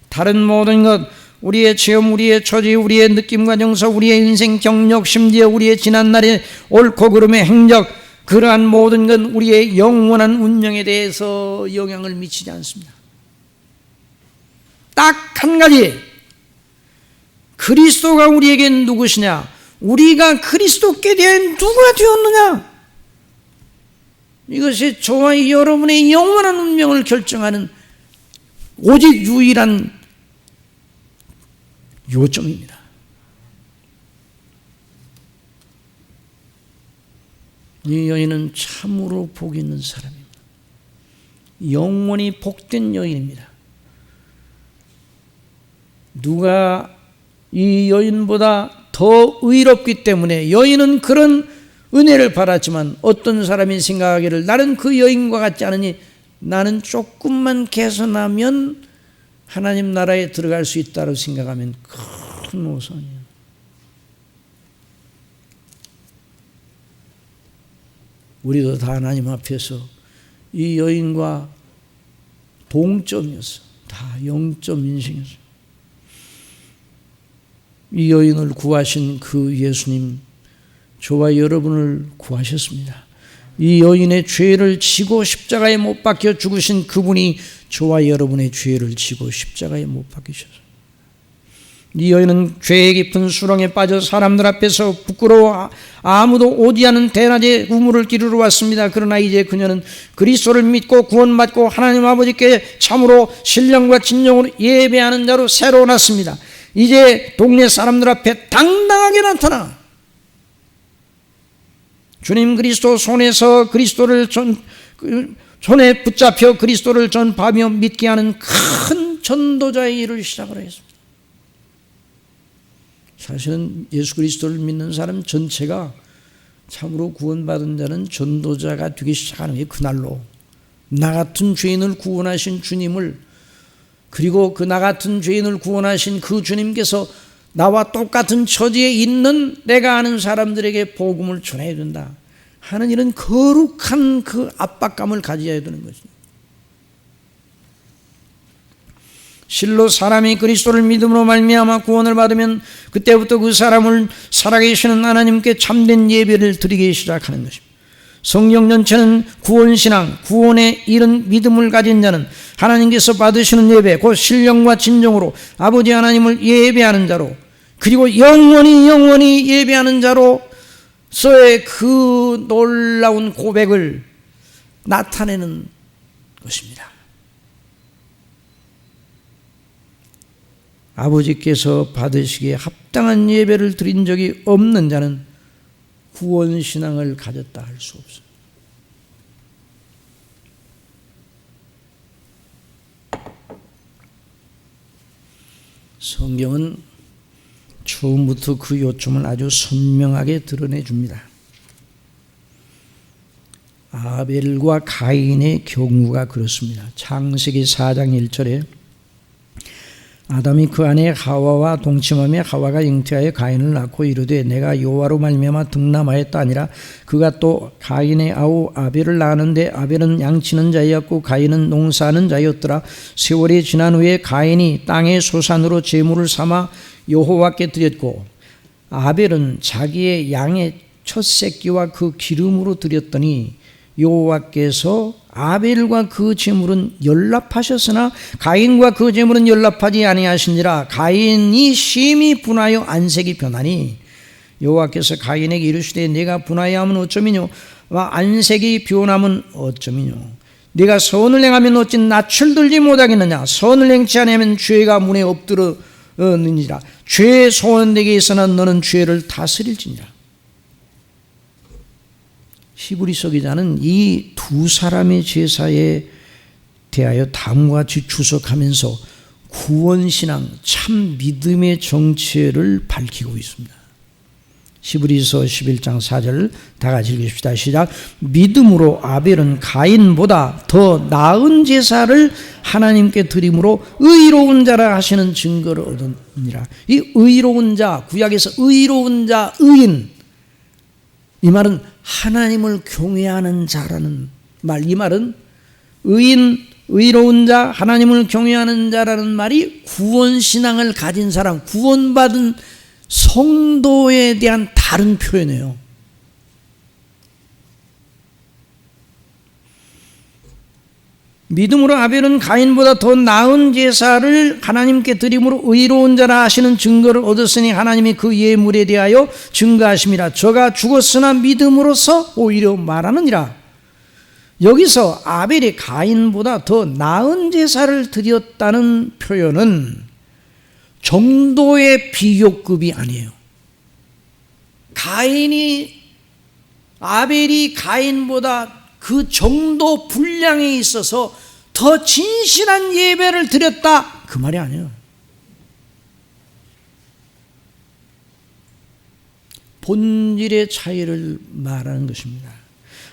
S1: 다른 모든 것, 우리의 체험, 우리의 처지, 우리의 느낌과 정서, 우리의 인생 경력, 심지어 우리의 지난날의 옳고 그름의 행적, 그러한 모든 건 우리의 영원한 운명에 대해서 영향을 미치지 않습니다. 딱 한 가지, 그리스도가 우리에게 누구시냐? 우리가 그리스도께 대해 누가 되었느냐? 이것이 저와 여러분의 영원한 운명을 결정하는 오직 유일한 요점입니다. 이 여인은 참으로 복 있는 사람입니다. 영원히 복된 여인입니다. 누가 이 여인보다 더 의롭기 때문에, 여인은 그런 은혜를 받았지만 어떤 사람이 생각하기를 나는 그 여인과 같지 않으니 나는 조금만 개선하면 하나님 나라에 들어갈 수 있다고 생각하면 큰 오산이에요. 우리도 다 하나님 앞에서 이 여인과 동점이었어. 다 영점 인생이었어. 이 여인을 구하신 그 예수님, 저와 여러분을 구하셨습니다. 이 여인의 죄를 지고 십자가에 못 박혀 죽으신 그분이 저와 여러분의 죄를 지고 십자가에 못 박히셨어요. 이 여인은 죄의 깊은 수렁에 빠져 사람들 앞에서 부끄러워 아무도 오지 않은 대낮에 우물을 기르러 왔습니다. 그러나 이제 그녀는 그리스도를 믿고 구원받고 하나님 아버지께 참으로 신령과 진정으로 예배하는 자로 새로 났습니다. 이제 동네 사람들 앞에 당당하게 나타나 주님 그리스도 손에서 그리스도를 손에 붙잡혀 그리스도를 전파하며 믿게 하는 큰 전도자의 일을 시작을 했습니다. 사실은 예수 그리스도를 믿는 사람 전체가 참으로 구원받은 자는 전도자가 되기 시작하는 게 그날로 나 같은 죄인을 구원하신 주님을, 그리고 그 나 같은 죄인을 구원하신 그 주님께서 나와 똑같은 처지에 있는 내가 아는 사람들에게 복음을 전해야 된다 하는 이런 거룩한 그 압박감을 가져야 되는 것입니다. 실로 사람이 그리스도를 믿음으로 말미암아 구원을 받으면 그때부터 그 사람을 살아계시는 하나님께 참된 예배를 드리기 시작하는 것입니다. 성경 전체는 구원신앙, 구원에 이른 믿음을 가진 자는 하나님께서 받으시는 예배, 곧 신령과 진정으로 아버지 하나님을 예배하는 자로, 그리고 영원히 예배하는 자로서의 그 놀라운 고백을 나타내는 것입니다. 아버지께서 받으시기에 합당한 예배를 드린 적이 없는 자는 구원신앙을 가졌다 할 수 없습니다. 성경은 처음부터 그 요점을 아주 선명하게 드러내 줍니다. 아벨과 가인의 경우가 그렇습니다. 창세기 4장 1절에 아담이 그 아내 하와와 동침하며 하와가 잉태하여 가인을 낳고 이르되 내가 여호와로 말미암아 등남하였다 아니라 그가 또 가인의 아우 아벨을 낳았는데 아벨은 양치는 자였고 가인은 농사하는 자였더라. 세월이 지난 후에 가인이 땅의 소산으로 제물을 삼아 여호와께 드렸고 아벨은 자기의 양의 첫 새끼와 그 기름으로 드렸더니 여호와께서 아벨과 그 제물은 연락하셨으나 가인과 그 제물은 연락하지 아니하시니라. 가인이 심히 분하여 안색이 변하니 여호와께서 가인에게 이르시되 네가 분하여하면 어쩌미뇨 안색이 변하면 어쩌미뇨. 네가 선을 행하면 어찌 낯을 들지 못하겠느냐. 선을 행치 아니하면 죄가 문에 엎드러느니라. 죄의 소원되게 있으나 너는 죄를 다스릴지니라. 히브리서 기자는 이 두 사람의 제사에 대하여 다음과 같이 주석하면서 구원신앙, 참 믿음의 정체를 밝히고 있습니다. 히브리서 11장 4절 다 같이 읽읍시다. 시작. 믿음으로 아벨은 가인보다 더 나은 제사를 하나님께 드림으로 의로운 자라 하시는 증거를 얻으니라. 이 의로운 자, 구약에서 의로운 자, 의인, 이 말은 하나님을 경외하는 자라는 말. 이 말은 의인, 의로운 자, 하나님을 경외하는 자라는 말이 구원신앙을 가진 사람, 구원받은 성도에 대한 다른 표현이에요. 믿음으로 아벨은 가인보다 더 나은 제사를 하나님께 드림으로 의로운 자라 하시는 증거를 얻었으니 하나님이 그 예물에 대하여 증거하심이라. 저가 죽었으나 믿음으로서 오히려 말하느니라. 여기서 아벨이 가인보다 더 나은 제사를 드렸다는 표현은 정도의 비교급이 아니에요. 아벨이 가인보다 그 정도 분량에 있어서 더 진실한 예배를 드렸다, 그 말이 아니에요. 본질의 차이를 말하는 것입니다.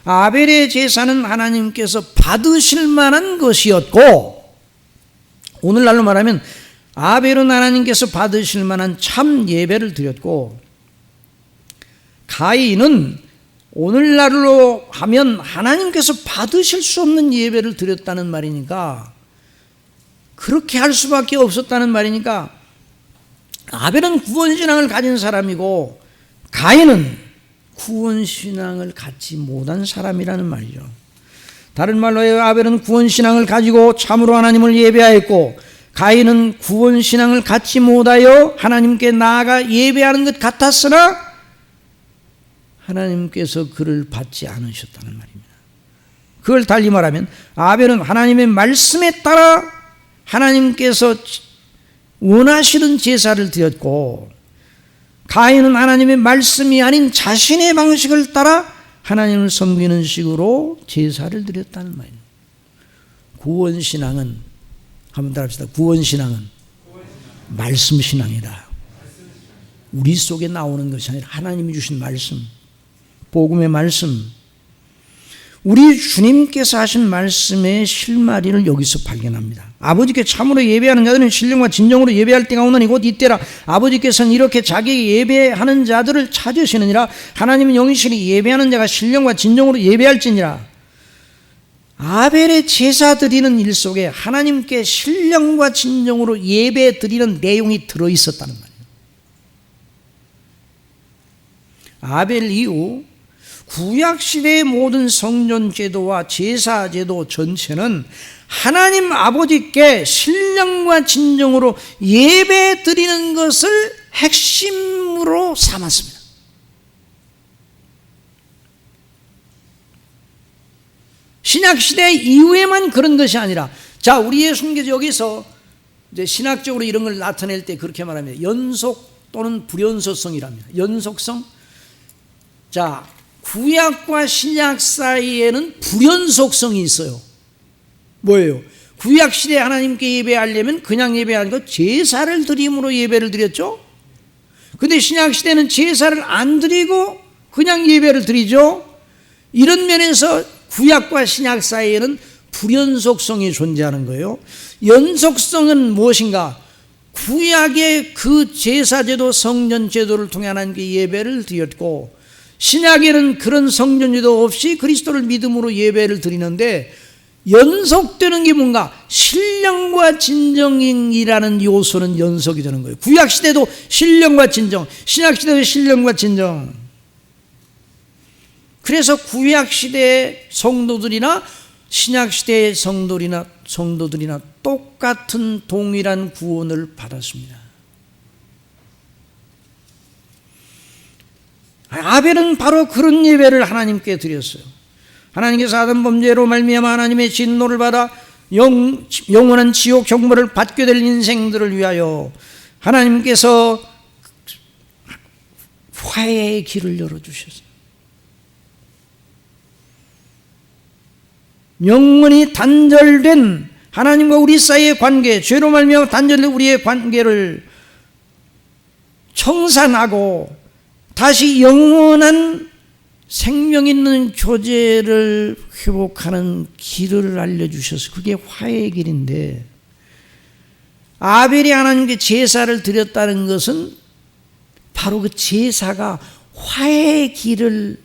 S1: 아벨의 제사는 하나님께서 받으실 만한 것이었고, 오늘날로 말하면 아벨은 하나님께서 받으실 만한 참 예배를 드렸고, 가인은 오늘날로 하면 하나님께서 받으실 수 없는 예배를 드렸다는 말이니까, 그렇게 할 수밖에 없었다는 말이니까, 아벨은 구원신앙을 가진 사람이고 가인은 구원신앙을 갖지 못한 사람이라는 말이죠. 다른 말로 아벨은 구원신앙을 가지고 참으로 하나님을 예배하였고, 가인은 구원신앙을 갖지 못하여 하나님께 나아가 예배하는 것 같았으나 하나님께서 그를 받지 않으셨다는 말입니다. 그걸 달리 말하면 아벨은 하나님의 말씀에 따라 하나님께서 원하시는 제사를 드렸고, 가인은 하나님의 말씀이 아닌 자신의 방식을 따라 하나님을 섬기는 식으로 제사를 드렸다는 말입니다. 구원신앙은, 한번 따라합시다. 구원신앙은 말씀신앙이다. 우리 속에 나오는 것이 아니라 하나님이 주신 말씀, 복음의 말씀, 우리 주님께서 하신 말씀의 실마리를 여기서 발견합니다. 아버지께 참으로 예배하는 자들은 신령과 진정으로 예배할 때가 오나니 곧 이때라. 아버지께서는 이렇게 자기 예배하는 자들을 찾으시느니라. 하나님은 영이시니 예배하는 자가 신령과 진정으로 예배할지니라. 아벨의 제사 드리는 일 속에 하나님께 신령과 진정으로 예배 드리는 내용이 들어있었다는 말이에요. 아벨 이후 구약시대의 모든 성전제도와 제사제도 전체는 하나님 아버지께 신령과 진정으로 예배 드리는 것을 핵심으로 삼았습니다. 신약시대 이후에만 그런 것이 아니라, 자, 우리의 순교자 여기서 이제 신학적으로 이런 걸 나타낼 때 그렇게 말합니다. 연속 또는 불연속성이랍니다. 연속성. 자, 구약과 신약 사이에는 불연속성이 있어요. 뭐예요? 구약 시대에 하나님께 예배하려면 그냥 예배하는 것, 제사를 드림으로 예배를 드렸죠. 근데 신약 시대는 제사를 안 드리고 그냥 예배를 드리죠. 이런 면에서 구약과 신약 사이에는 불연속성이 존재하는 거예요. 연속성은 무엇인가? 구약의 그 제사제도, 성전제도를 통해 하나님께 예배를 드렸고, 신약에는 그런 성전제도 없이 그리스도를 믿음으로 예배를 드리는데, 연속되는 게 뭔가? 신령과 진정이라는 요소는 연속이 되는 거예요. 구약시대도 신령과 진정, 신약시대도 신령과 진정. 그래서 구약시대의 성도들이나 신약시대의 성도들이나 똑같은 동일한 구원을 받았습니다. 아벨은 바로 그런 예배를 하나님께 드렸어요. 하나님께서 아담 범죄로 말미암아 하나님의 진노를 받아 영원한 지옥 형벌을 받게 될 인생들을 위하여 하나님께서 화해의 길을 열어주셨어요. 영원히 단절된 하나님과 우리 사이의 관계, 죄로 말미암아 단절된 우리의 관계를 청산하고 다시 영원한 생명 있는 교제를 회복하는 길을 알려주셔서 그게 화해의 길인데, 아벨이 하나님께 제사를 드렸다는 것은 바로 그 제사가 화해의 길을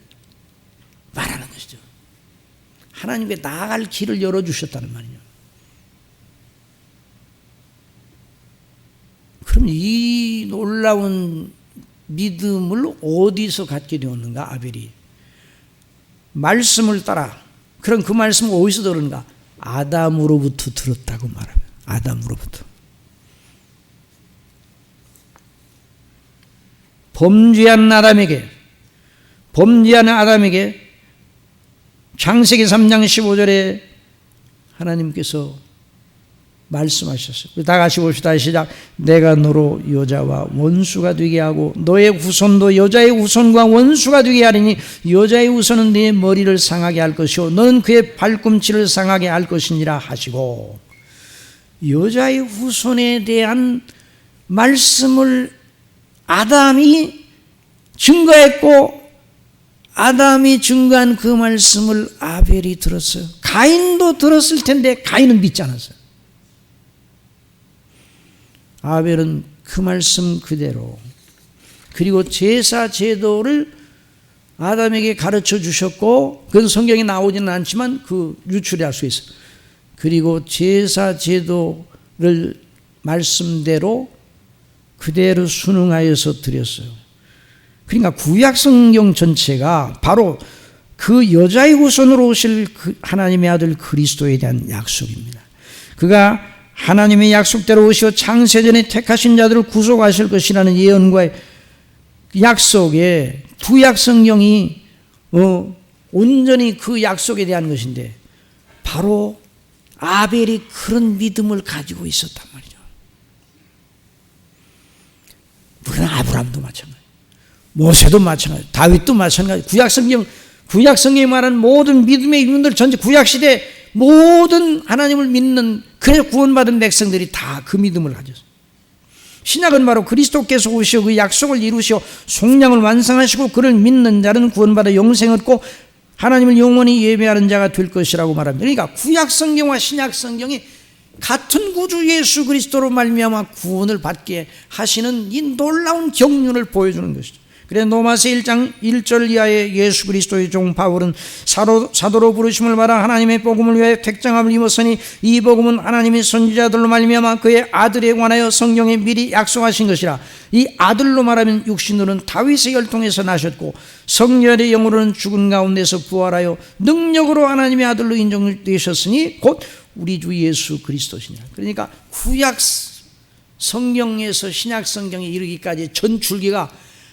S1: 말하는 것이죠. 하나님께 나아갈 길을 열어주셨다는 말이죠. 그럼 이 놀라운 믿음을 어디서 갖게 되었는가? 아벨이 말씀을 따라. 그럼 그 말씀을 어디서 들었는가? 아담으로부터 들었다고 말합니다. 아담으로부터. 범죄한 아담에게 창세기 3장 15절에 하나님께서 말씀하셨어요. 다 같이 봅시다. 시작. 내가 너로 여자와 원수가 되게 하고 너의 후손도 여자의 후손과 원수가 되게 하리니 여자의 후손은 네 머리를 상하게 할 것이요 너는 그의 발꿈치를 상하게 할 것이니라 하시고, 여자의 후손에 대한 말씀을 아담이 증거했고, 아담이 증거한 그 말씀을 아벨이 들었어요. 가인도 들었을 텐데 가인은 믿지 않았어요. 아벨은 그 말씀 그대로, 그리고 제사 제도를 아담에게 가르쳐 주셨고, 그건 성경에 나오지는 않지만 그 유출할 수 있어요. 그리고 제사 제도를 말씀대로 그대로 순응하여서 드렸어요. 그러니까 구약 성경 전체가 바로 그 여자의 후손으로 오실 그 하나님의 아들 그리스도에 대한 약속입니다. 그가 하나님의 약속대로 오시어 창세전에 택하신 자들을 구속하실 것이라는 예언과의 약속에 구약 성경이 온전히 그 약속에 대한 것인데, 바로 아벨이 그런 믿음을 가지고 있었단 말이죠. 물론 아브라함도 마찬가지, 모세도 마찬가지, 다윗도 마찬가지. 구약 성경이 말하는 모든 믿음의 인물들 전체 구약시대 모든 하나님을 믿는, 그래서 구원받은 백성들이 다 그 믿음을 가졌어요. 신약은 바로 그리스도께서 오시어 그 약속을 이루시어 속량을 완성하시고 그를 믿는 자는 구원받아 영생을 얻고 하나님을 영원히 예배하는 자가 될 것이라고 말합니다. 그러니까 구약 성경과 신약 성경이 같은 구주 예수 그리스도로 말미암아 구원을 받게 하시는 이 놀라운 경륜을 보여주는 것이죠. 그래서 로마서 1장 1절 이하에 예수 그리스도의 종 바울은 사도로 부르심을 받아 하나님의 복음을 위하여 택정함을 입었으니 이 복음은 하나님의 선지자들로 말미암아 그의 아들에 관하여 성경에 미리 약속하신 것이라. 이 아들로 말하면 육신으로는 다윗의 혈통에서 나셨고 성령의 영으로는 죽은 가운데서 부활하여 능력으로 하나님의 아들로 인정되셨으니 곧 우리 주 예수 그리스도시니라. 그러니까 구약 성경에서 신약 성경에 이르기까지 전 줄기가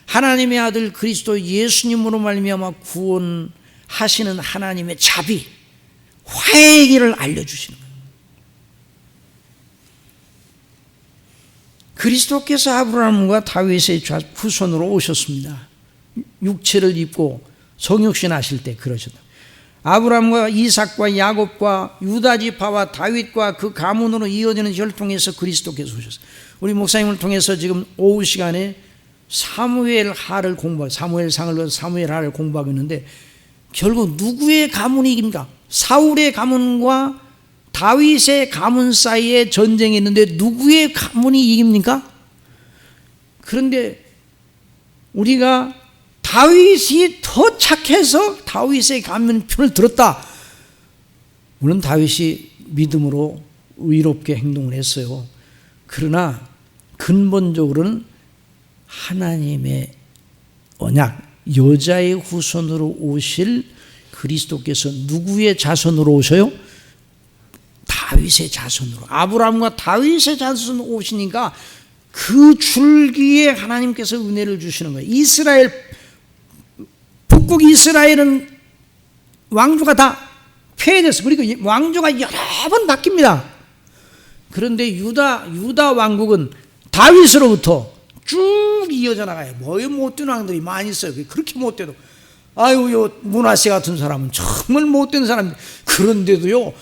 S1: 하나님의 아들 그리스도 예수님으로 말미암아 구원하시는 하나님의 자비, 화해의 길을 알려주시는 거예요. 그리스도께서 아브라함과 다윗의 후손으로 오셨습니다. 육체를 입고 성육신 하실 때 그러셨다. 아브라함과 이삭과 야곱과 유다 지파와 다윗과 그 가문으로 이어지는 혈통에서 그리스도께서 오셨어요. 우리 목사님을 통해서 지금 오후 시간에 사무엘하를 공부하고, 사무엘상을 사무엘하를 공부하고 있는데, 결국 누구의 가문이 이깁니까? 사울의 가문과 다윗의 가문 사이에 전쟁이 있는데 누구의 가문이 이깁니까? 그런데 우리가 다윗이 더 착해서 다윗의 가문 편을 들었다. 물론 다윗이 믿음으로 의롭게 행동을 했어요. 그러나 근본적으로는 하나님의 언약, 여자의 후손으로 오실 그리스도께서 누구의 자손으로 오셔요? 다윗의 자손으로. 아브라함과 다윗의 자손으로 오시니까 그 줄기에 하나님께서 은혜를 주시는 거예요. 이스라엘, 북국 이스라엘은 왕조가 다 폐해졌어요. 그리고 왕조가 여러 번 바뀝니다. 그런데 유다 왕국은 다윗으로부터 쭉 이어져 나가요. 뭐 못된 왕들이 많이 있어요. 그렇게 못돼도 요 므낫세 같은 사람은 정말 못된 사람. 그런데도요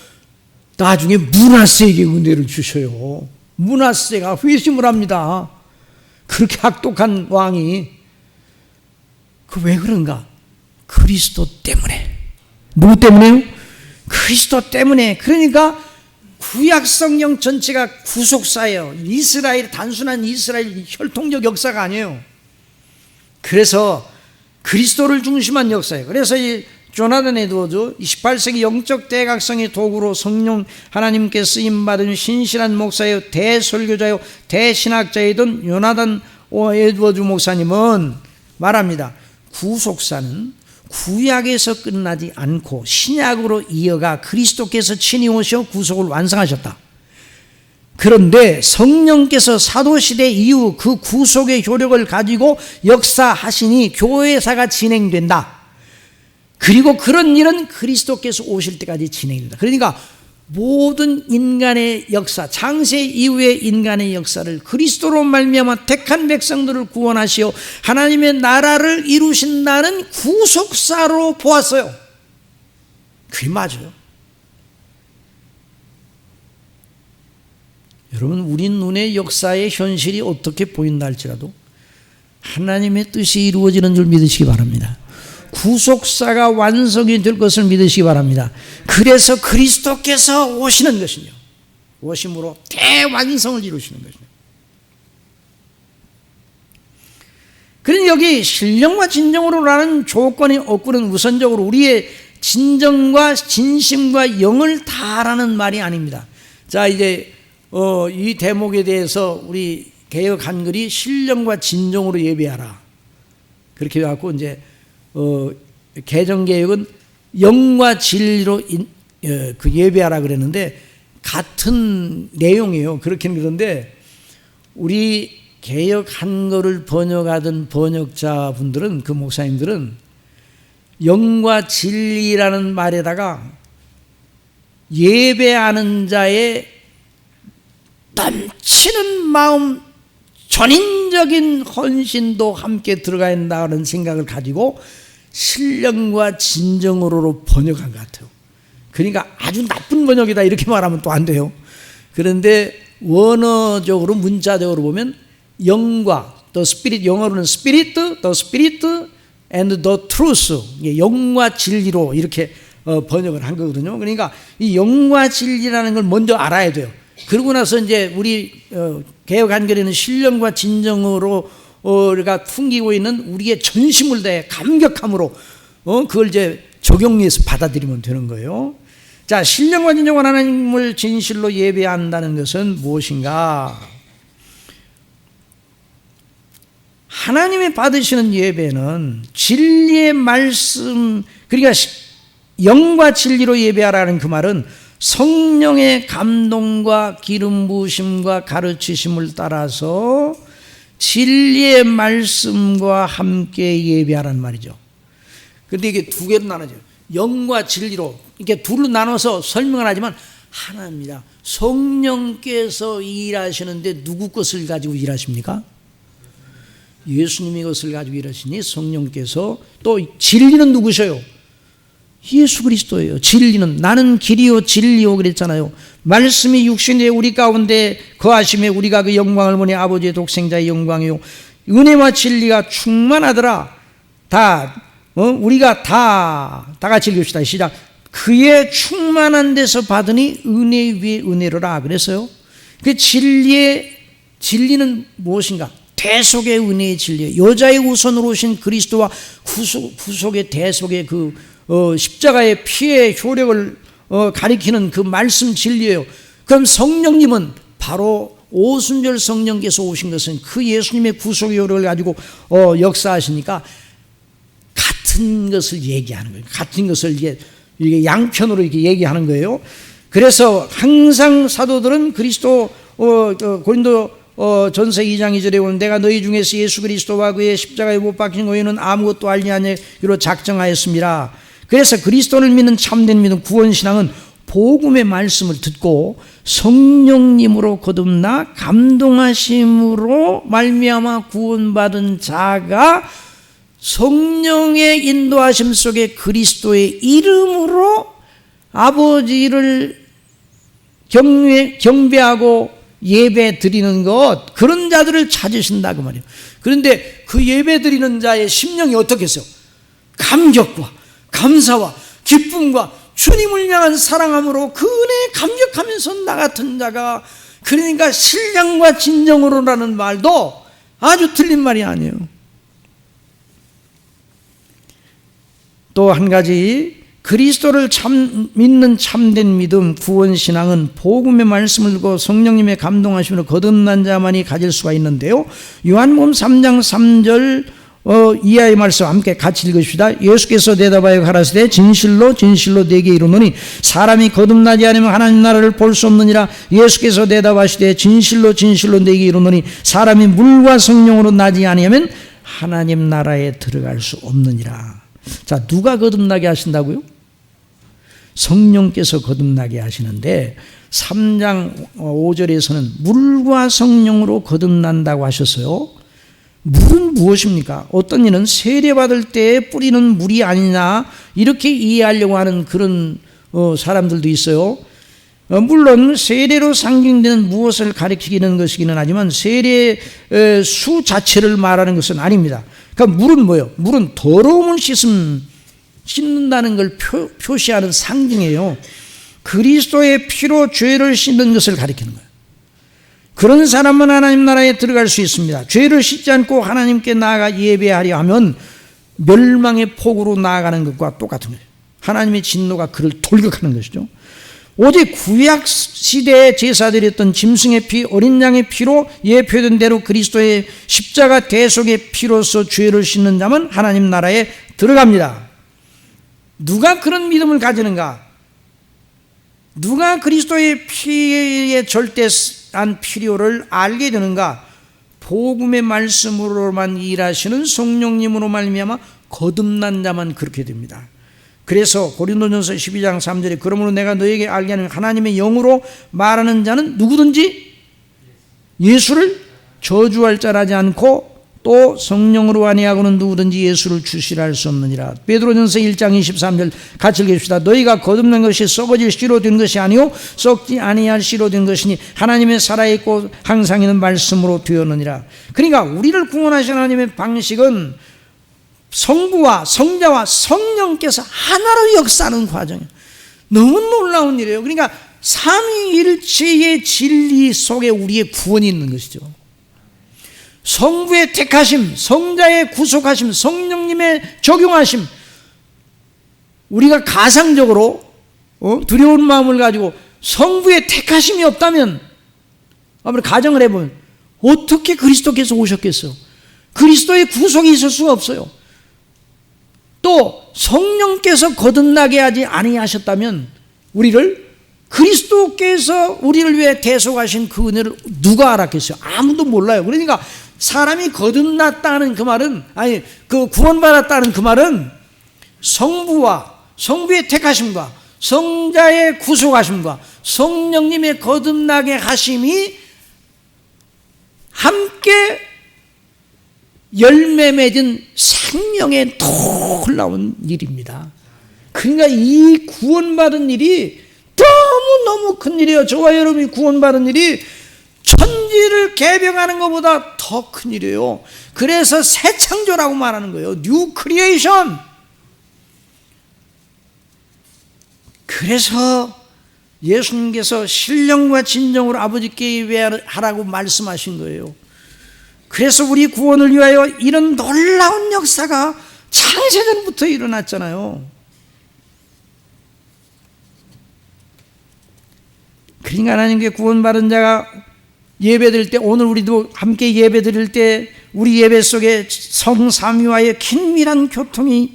S1: 나중에 므낫세에게 은혜를 주셔요. 므낫세가 회심을 합니다. 그렇게 악독한 왕이. 그 왜 그런가? 그리스도 때문에. 누구 때문에요? 그리스도 때문에. 그러니까 구약 성경 전체가 구속사예요. 이스라엘, 단순한 이스라엘 혈통적 역사가 아니에요. 그래서 그리스도를 중심한 역사예요. 그래서 이 조나단 에드워즈 18세기 영적 대각성의 도구로 성령 하나님께 쓰임받은 신실한 목사요, 대설교자요, 대신학자이던 조나단 에드워즈 목사님은 말합니다. 구속사는 구약에서 끝나지 않고 신약으로 이어가 그리스도께서 친히 오셔 구속을 완성하셨다. 그런데 성령께서 사도시대 이후 그 구속의 효력을 가지고 역사하시니 교회사가 진행된다. 그리고 그런 일은 그리스도께서 오실 때까지 진행된다. 그러니까 모든 인간의 역사, 창세 이후의 인간의 역사를 그리스도로 말미암아 택한 백성들을 구원하시어 하나님의 나라를 이루신다는 구속사로 보았어요. 그게 맞아요. 여러분, 우리 눈에 역사의 현실이 어떻게 보인다 할지라도 하나님의 뜻이 이루어지는 줄 믿으시기 바랍니다. 구속사가 완성이 될 것을 믿으시기 바랍니다. 그래서 그리스도께서 오시는 것이요, 오심으로 대완성을 이루시는 것이요. 그러니 여기 신령과 진정으로라는 조건이 없고는 우선적으로 우리의 진정과 진심과 영을 다하라는 말이 아닙니다. 자, 이제 이 대목에 대해서 우리 개역 한글이 신령과 진정으로 예배하라 그렇게 해갖고 이제 개정개혁은 영과 진리로 그 예배하라 그랬는데 같은 내용이에요. 그렇긴 그런데 우리 개역 한글을 번역하던 번역자분들은, 그 목사님들은 영과 진리라는 말에다가 예배하는 자의 넘치는 마음, 전인적인 헌신도 함께 들어가야 한다는 생각을 가지고 신령과 진정으로 번역한 것 같아요. 그러니까 아주 나쁜 번역이다 이렇게 말하면 또 안 돼요. 그런데 원어적으로, 문자적으로 보면 영과 the spirit, 영어로는 spirit, the spirit and the truth, 영과 진리로 이렇게 번역을 한 거거든요. 그러니까 이 영과 진리라는 걸 먼저 알아야 돼요. 그러고 나서 이제 우리 개역 한글에는 신령과 진정으로 우리가 풍기고 있는 우리의 전심을 다해 감격함으로 그걸 이제 적용해서 받아들이면 되는 거예요. 자, 신령과 진정으로 하나님을 진실로 예배한다는 것은 무엇인가? 하나님이 받으시는 예배는 진리의 말씀, 그러니까 영과 진리로 예배하라는 그 말은 성령의 감동과 기름 부으심과 가르치심을 따라서 진리의 말씀과 함께 예배하라는 말이죠. 그런데 이게 두 개로 나눠져요. 영과 진리로 이렇게 둘로 나눠서 설명을 하지만 하나입니다. 성령께서 일하시는데 누구 것을 가지고 일하십니까? 예수님의 것을 가지고 일하시니 성령께서, 또 진리는 누구셔요? 예수 그리스도예요. 진리는 나는 길이요 진리요 그랬잖아요. 말씀이 육신에 우리 가운데 거하심에 우리가 그 영광을 보니 아버지의 독생자의 영광이요 은혜와 진리가 충만하더라. 우리가 다 같이 읽읍시다. 시작. 그의 충만한 데서 받으니 은혜 위에 은혜로라 그랬어요. 그 진리는 무엇인가? 대속의 은혜의 진리예요. 여자의 우선으로 오신 그리스도와 구속의 대속의 그 십자가의 피의 효력을 가리키는 그 말씀 진리예요. 그럼 성령님은 바로 오순절 성령께서 오신 것은 그 예수님의 구속의 효력을 가지고 역사하시니까 같은 것을 얘기하는 거예요. 같은 것을 이게 양편으로 이렇게 얘기하는 거예요. 그래서 항상 사도들은 그리스도 고린도 전서 2장 2절에 보면 내가 너희 중에서 예수 그리스도와 그의 십자가에 못 박힌 고인은 아무것도 알지 아니하기로 작정하였습니다. 그래서 그리스도를 믿는 참된 믿음 구원신앙은 복음의 말씀을 듣고 성령님으로 거듭나 감동하심으로 말미암아 구원받은 자가 성령의 인도하심 속에 그리스도의 이름으로 아버지를 경배하고 예배 드리는 것, 그런 자들을 찾으신다고 말이에요. 그런데 그 예배 드리는 자의 심령이 어떻겠어요? 감격과 감사와 기쁨과 주님을 향한 사랑함으로 그 은혜에 감격하면서 나 같은 자가, 그러니까 신령과 진정으로라는 말도 아주 틀린 말이 아니에요. 또 한 가지, 그리스도를 믿는 참된 믿음 구원신앙은 복음의 말씀을 듣고 성령님의 감동하심으로 거듭난 자만이 가질 수가 있는데요, 요한복음 3장 3절 이하의 말씀 함께 같이 읽으십시다. 예수께서 대답하여 가라사대 진실로 진실로 네게 이르노니 사람이 거듭나지 않으면 하나님 나라를 볼 수 없느니라. 예수께서 대답하시되 진실로 진실로 네게 이르노니 사람이 물과 성령으로 나지 아니하면 하나님 나라에 들어갈 수 없느니라. 자, 누가 거듭나게 하신다고요? 성령께서 거듭나게 하시는데 3장 5절에서는 물과 성령으로 거듭난다고 하셨어요. 물은 무엇입니까? 어떤 이는 세례받을 때 뿌리는 물이 아니냐 이렇게 이해하려고 하는 그런 사람들도 있어요. 물론 세례로 상징되는 무엇을 가리키는 것이기는 하지만 세례 수 자체를 말하는 것은 아닙니다. 그러니까 물은 뭐예요? 물은 더러움을 씻는다는 걸 표시하는 상징이에요. 그리스도의 피로 죄를 씻는 것을 가리키는 거예요. 그런 사람은 하나님 나라에 들어갈 수 있습니다. 죄를 씻지 않고 하나님께 나아가 예배하려 하면 멸망의 폭으로 나아가는 것과 똑같은 거예요. 하나님의 진노가 그를 돌격하는 것이죠. 오직 구약 시대의 제사드렸던 짐승의 피, 어린 양의 피로 예표된 대로 그리스도의 십자가 대속의 피로서 죄를 씻는 자만 하나님 나라에 들어갑니다. 누가 그런 가지는가? 누가 그리스도의 피의 절대한 필요를 알게 되는가? 복음의 말씀으로만 일하시는 성령님으로 말미암아 거듭난 자만 그렇게 됩니다. 그래서 고린도전서 12장 3절에 그러므로 내가 너에게 알게 하는 하나님의 영으로 말하는 자는 누구든지 예수를 저주할 자라지 않고 또 성령으로 아니하고는 누구든지 예수를 주시라 할 수 없느니라. 베드로전서 1장 23절 같이 읽읍시다. 너희가 거듭난 것이 썩어질 씨로 된 것이 아니요 썩지 아니할 씨로 된 것이니 하나님의 살아있고 항상 있는 말씀으로 되었느니라. 그러니까 우리를 구원하신 하나님의 방식은 성부와 성자와 성령께서 하나로 역사하는 과정이에요. 너무 놀라운 일이에요. 그러니까 삼위일체의 진리 속에 우리의 구원이 있는 것이죠. 성부의 택하심, 성자의 구속하심, 성령님의 적용하심. 우리가 가상적으로 두려운 마음을 가지고 성부의 택하심이 없다면, 아무리 가정을 해보면 어떻게 그리스도께서 오셨겠어요? 그리스도의 구속이 있을 수가 없어요. 또 성령께서 거듭나게 하지 아니하셨다면 우리를, 그리스도께서 우리를 위해 대속하신 그 은혜를 누가 알았겠어요? 아무도 몰라요. 그러니까 사람이 거듭났다는 그 말은, 아니 그 구원받았다는 그 말은 성부와 성부의 택하심과 성자의 구속하심과 성령님의 거듭나게 하심이 함께 열매 맺은 생명의 놀라운 일입니다. 그러니까 이 구원받은 일이 너무너무 큰 일이에요. 저와 여러분이 구원받은 일이 천지를 개벽하는 것보다 더 큰 일이에요. 그래서 새 창조라고 말하는 거예요. 뉴 크리에이션. 그래서 예수님께서 신령과 진정으로 아버지께 예배하라고 말씀하신 거예요. 그래서 우리 구원을 위하여 이런 놀라운 역사가 창세전부터 일어났잖아요. 그러니까 하나님께 구원받은 자가 예배드릴 때, 오늘 우리도 함께 예배드릴 때 우리 예배 속에 성삼위와의 긴밀한 교통이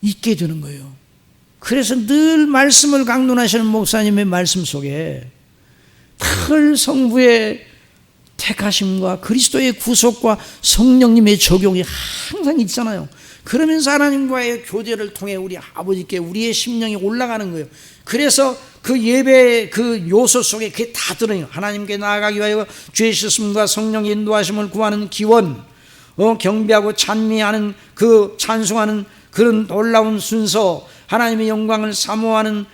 S1: 있게 되는 거예요. 그래서 늘 말씀을 강론하시는 목사님의 말씀 속에 늘 성부의 택하심과 그리스도의 구속과 성령님의 적용이 항상 있잖아요. 그러면서 하나님과의 교제를 통해 우리 아버지께 우리의 심령이 올라가는 거예요. 그래서 그 예배의 그 요소 속에 그게 다 들어요. 하나님께 나아가기 위하여 죄 씻음과 성령의 인도하심을 구하는 기원, 경배하고 찬미하는 그 찬송하는 그런 놀라운 순서, 하나님의 영광을 사모하는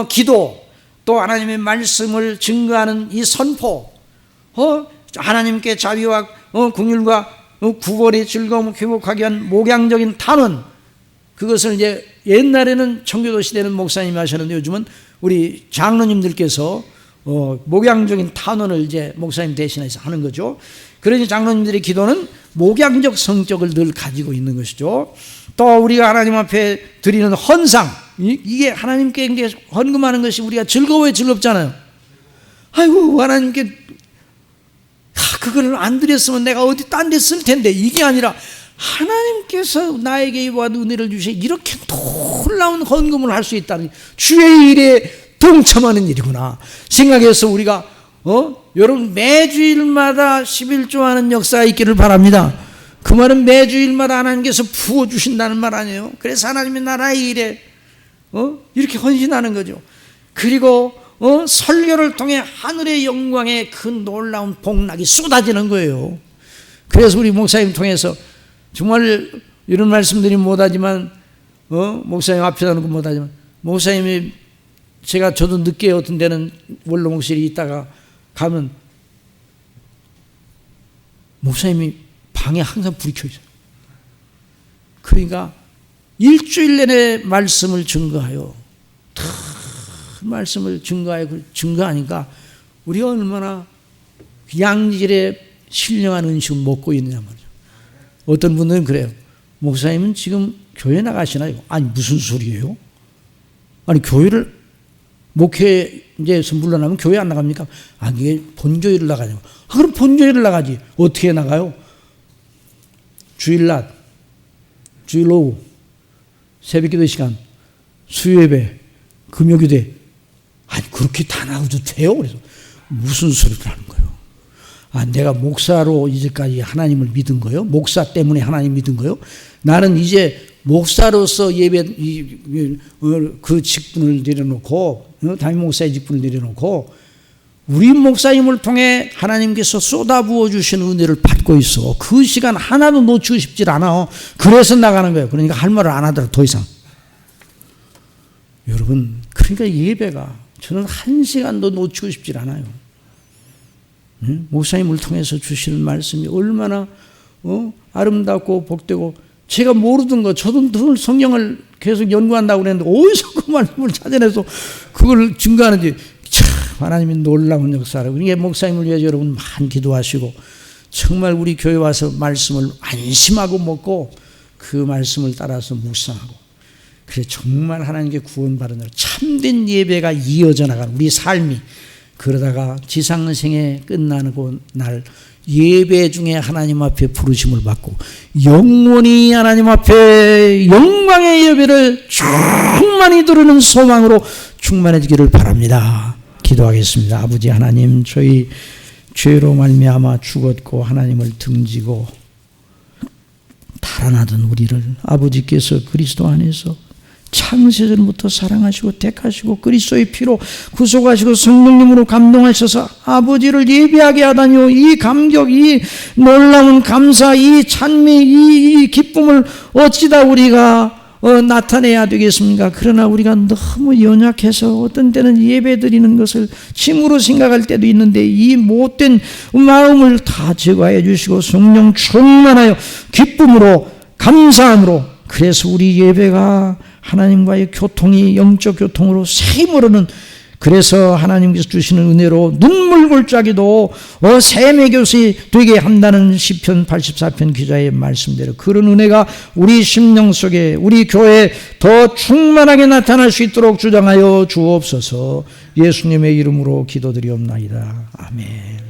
S1: 기도, 또 하나님의 말씀을 증거하는 이 선포, 하나님께 자비와 긍휼과 구걸의 즐거움을 회복하기 위한 목양적인 탄원, 그것을 이제 옛날에는 청교도 시대는 목사님이 하셨는데 요즘은 우리 장로님들께서 목양적인 탄원을 이제 목사님 대신해서 하는 거죠. 그러니 장로님들의 기도는 목양적 성격을 늘 가지고 있는 것이죠. 또 우리가 하나님 앞에 드리는 헌상, 이게 하나님께 이제 헌금하는 것이 우리가 즐거워야 즐겁잖아요. 아이고 하나님께 그걸 안 드렸으면 내가 어디 딴 데 쓸 텐데, 이게 아니라 하나님께서 나에게 이와 은혜를 주시 이렇게 놀라운 헌금을 할 수 있다는 주의 일에 동참하는 일이구나 생각해서 우리가 여러분 매주일마다 11조하는 역사가 있기를 바랍니다. 그 말은 매주일마다 하나님께서 부어주신다는 말 아니에요. 그래서 하나님의 나라의 일에 이렇게 헌신하는 거죠. 그리고 설교를 통해 하늘의 영광의 그 놀라운 복락이 쏟아지는 거예요. 그래서 우리 목사님 통해서 정말 이런 말씀들이 못하지만 목사님 앞에 하는 건 못하지만 목사님이 저도 늦게 어떤 데는 원로 목실이 있다가 가면 목사님이 방에 항상 불이 켜 있어요. 그러니까 일주일 내내 말씀을 증거하여 말씀을 증거하니까 우리가 얼마나 양질의 신령한 은식을 먹고 있느냐 말이죠. 어떤 분들은 그래요. 목사님은 지금 교회 나가시나요? 아니 무슨 소리예요? 아니 교회를 목회에서 물러나면 교회 안 나갑니까? 아니 이게 본교회를 나가냐고. 그럼 본교회를 나가지. 어떻게 나가요? 주일낮, 주일 오후, 새벽기도 시간, 수요예배, 금요기도회. 아니 그렇게 다 나가도 돼요? 그래서 무슨 소리를 하는 거예요? 내가 목사로 이제까지 하나님을 믿은 거예요? 목사 때문에 하나님 믿은 거예요? 나는 이제 목사로서 예배 그 직분을 내려놓고 담임 목사의 직분을 내려놓고 우리 목사님을 통해 하나님께서 쏟아부어 주신 은혜를 받고 있어. 그 시간 하나도 놓치고 싶질 않아. 그래서 나가는 거예요. 그러니까 할 말을 안 하더라도 더 이상. 여러분, 그러니까 예배가 저는 한 시간도 놓치고 싶질 않아요. 목사님을 통해서 주시는 말씀이 얼마나 아름답고 복되고, 제가 모르던 거 저도 늘 성경을 계속 연구한다고 그랬는데 어디서 그 말씀을 찾아내서 그걸 증거하는지 참 하나님이 놀라운 역사를. 그러니까 목사님을 위해서 여러분 많이 기도하시고 정말 우리 교회 와서 말씀을 안심하고 먹고 그 말씀을 따라서 묵상하고, 그래 정말 하나님께 구원받은 참된 예배가 이어져 나가는 우리 삶이, 그러다가 지상생에 끝나는 날 예배 중에 하나님 앞에 부르심을 받고 영원히 하나님 앞에 영광의 예배를 충만히 들으는 소망으로 충만해지기를 바랍니다. 기도하겠습니다. 아버지 하나님, 저희 죄로 말미암아 죽었고 하나님을 등지고 달아나던 우리를 아버지께서 그리스도 안에서 창세전부터 사랑하시고 택하시고 그리스도의 피로 구속하시고 성령님으로 감동하셔서 아버지를 예배하게 하다니요. 이 감격, 이 놀라운 감사, 이 찬미, 이 기쁨을 어찌다 우리가 나타내야 되겠습니까? 그러나 우리가 너무 연약해서 어떤 때는 예배 드리는 것을 침으로 생각할 때도 있는데 이 못된 마음을 다 제거해 주시고 성령 충만하여 기쁨으로 감사함으로, 그래서 우리 예배가 하나님과의 교통이 영적 교통으로 세임으로는, 그래서 하나님께서 주시는 은혜로 눈물골짜기도 샘의 교시 되게 한다는 시편 84편 기자의 말씀대로 그런 은혜가 우리 심령 속에 우리 교회에 더 충만하게 나타날 수 있도록 주장하여 주옵소서. 예수님의 이름으로 기도드리옵나이다. 아멘.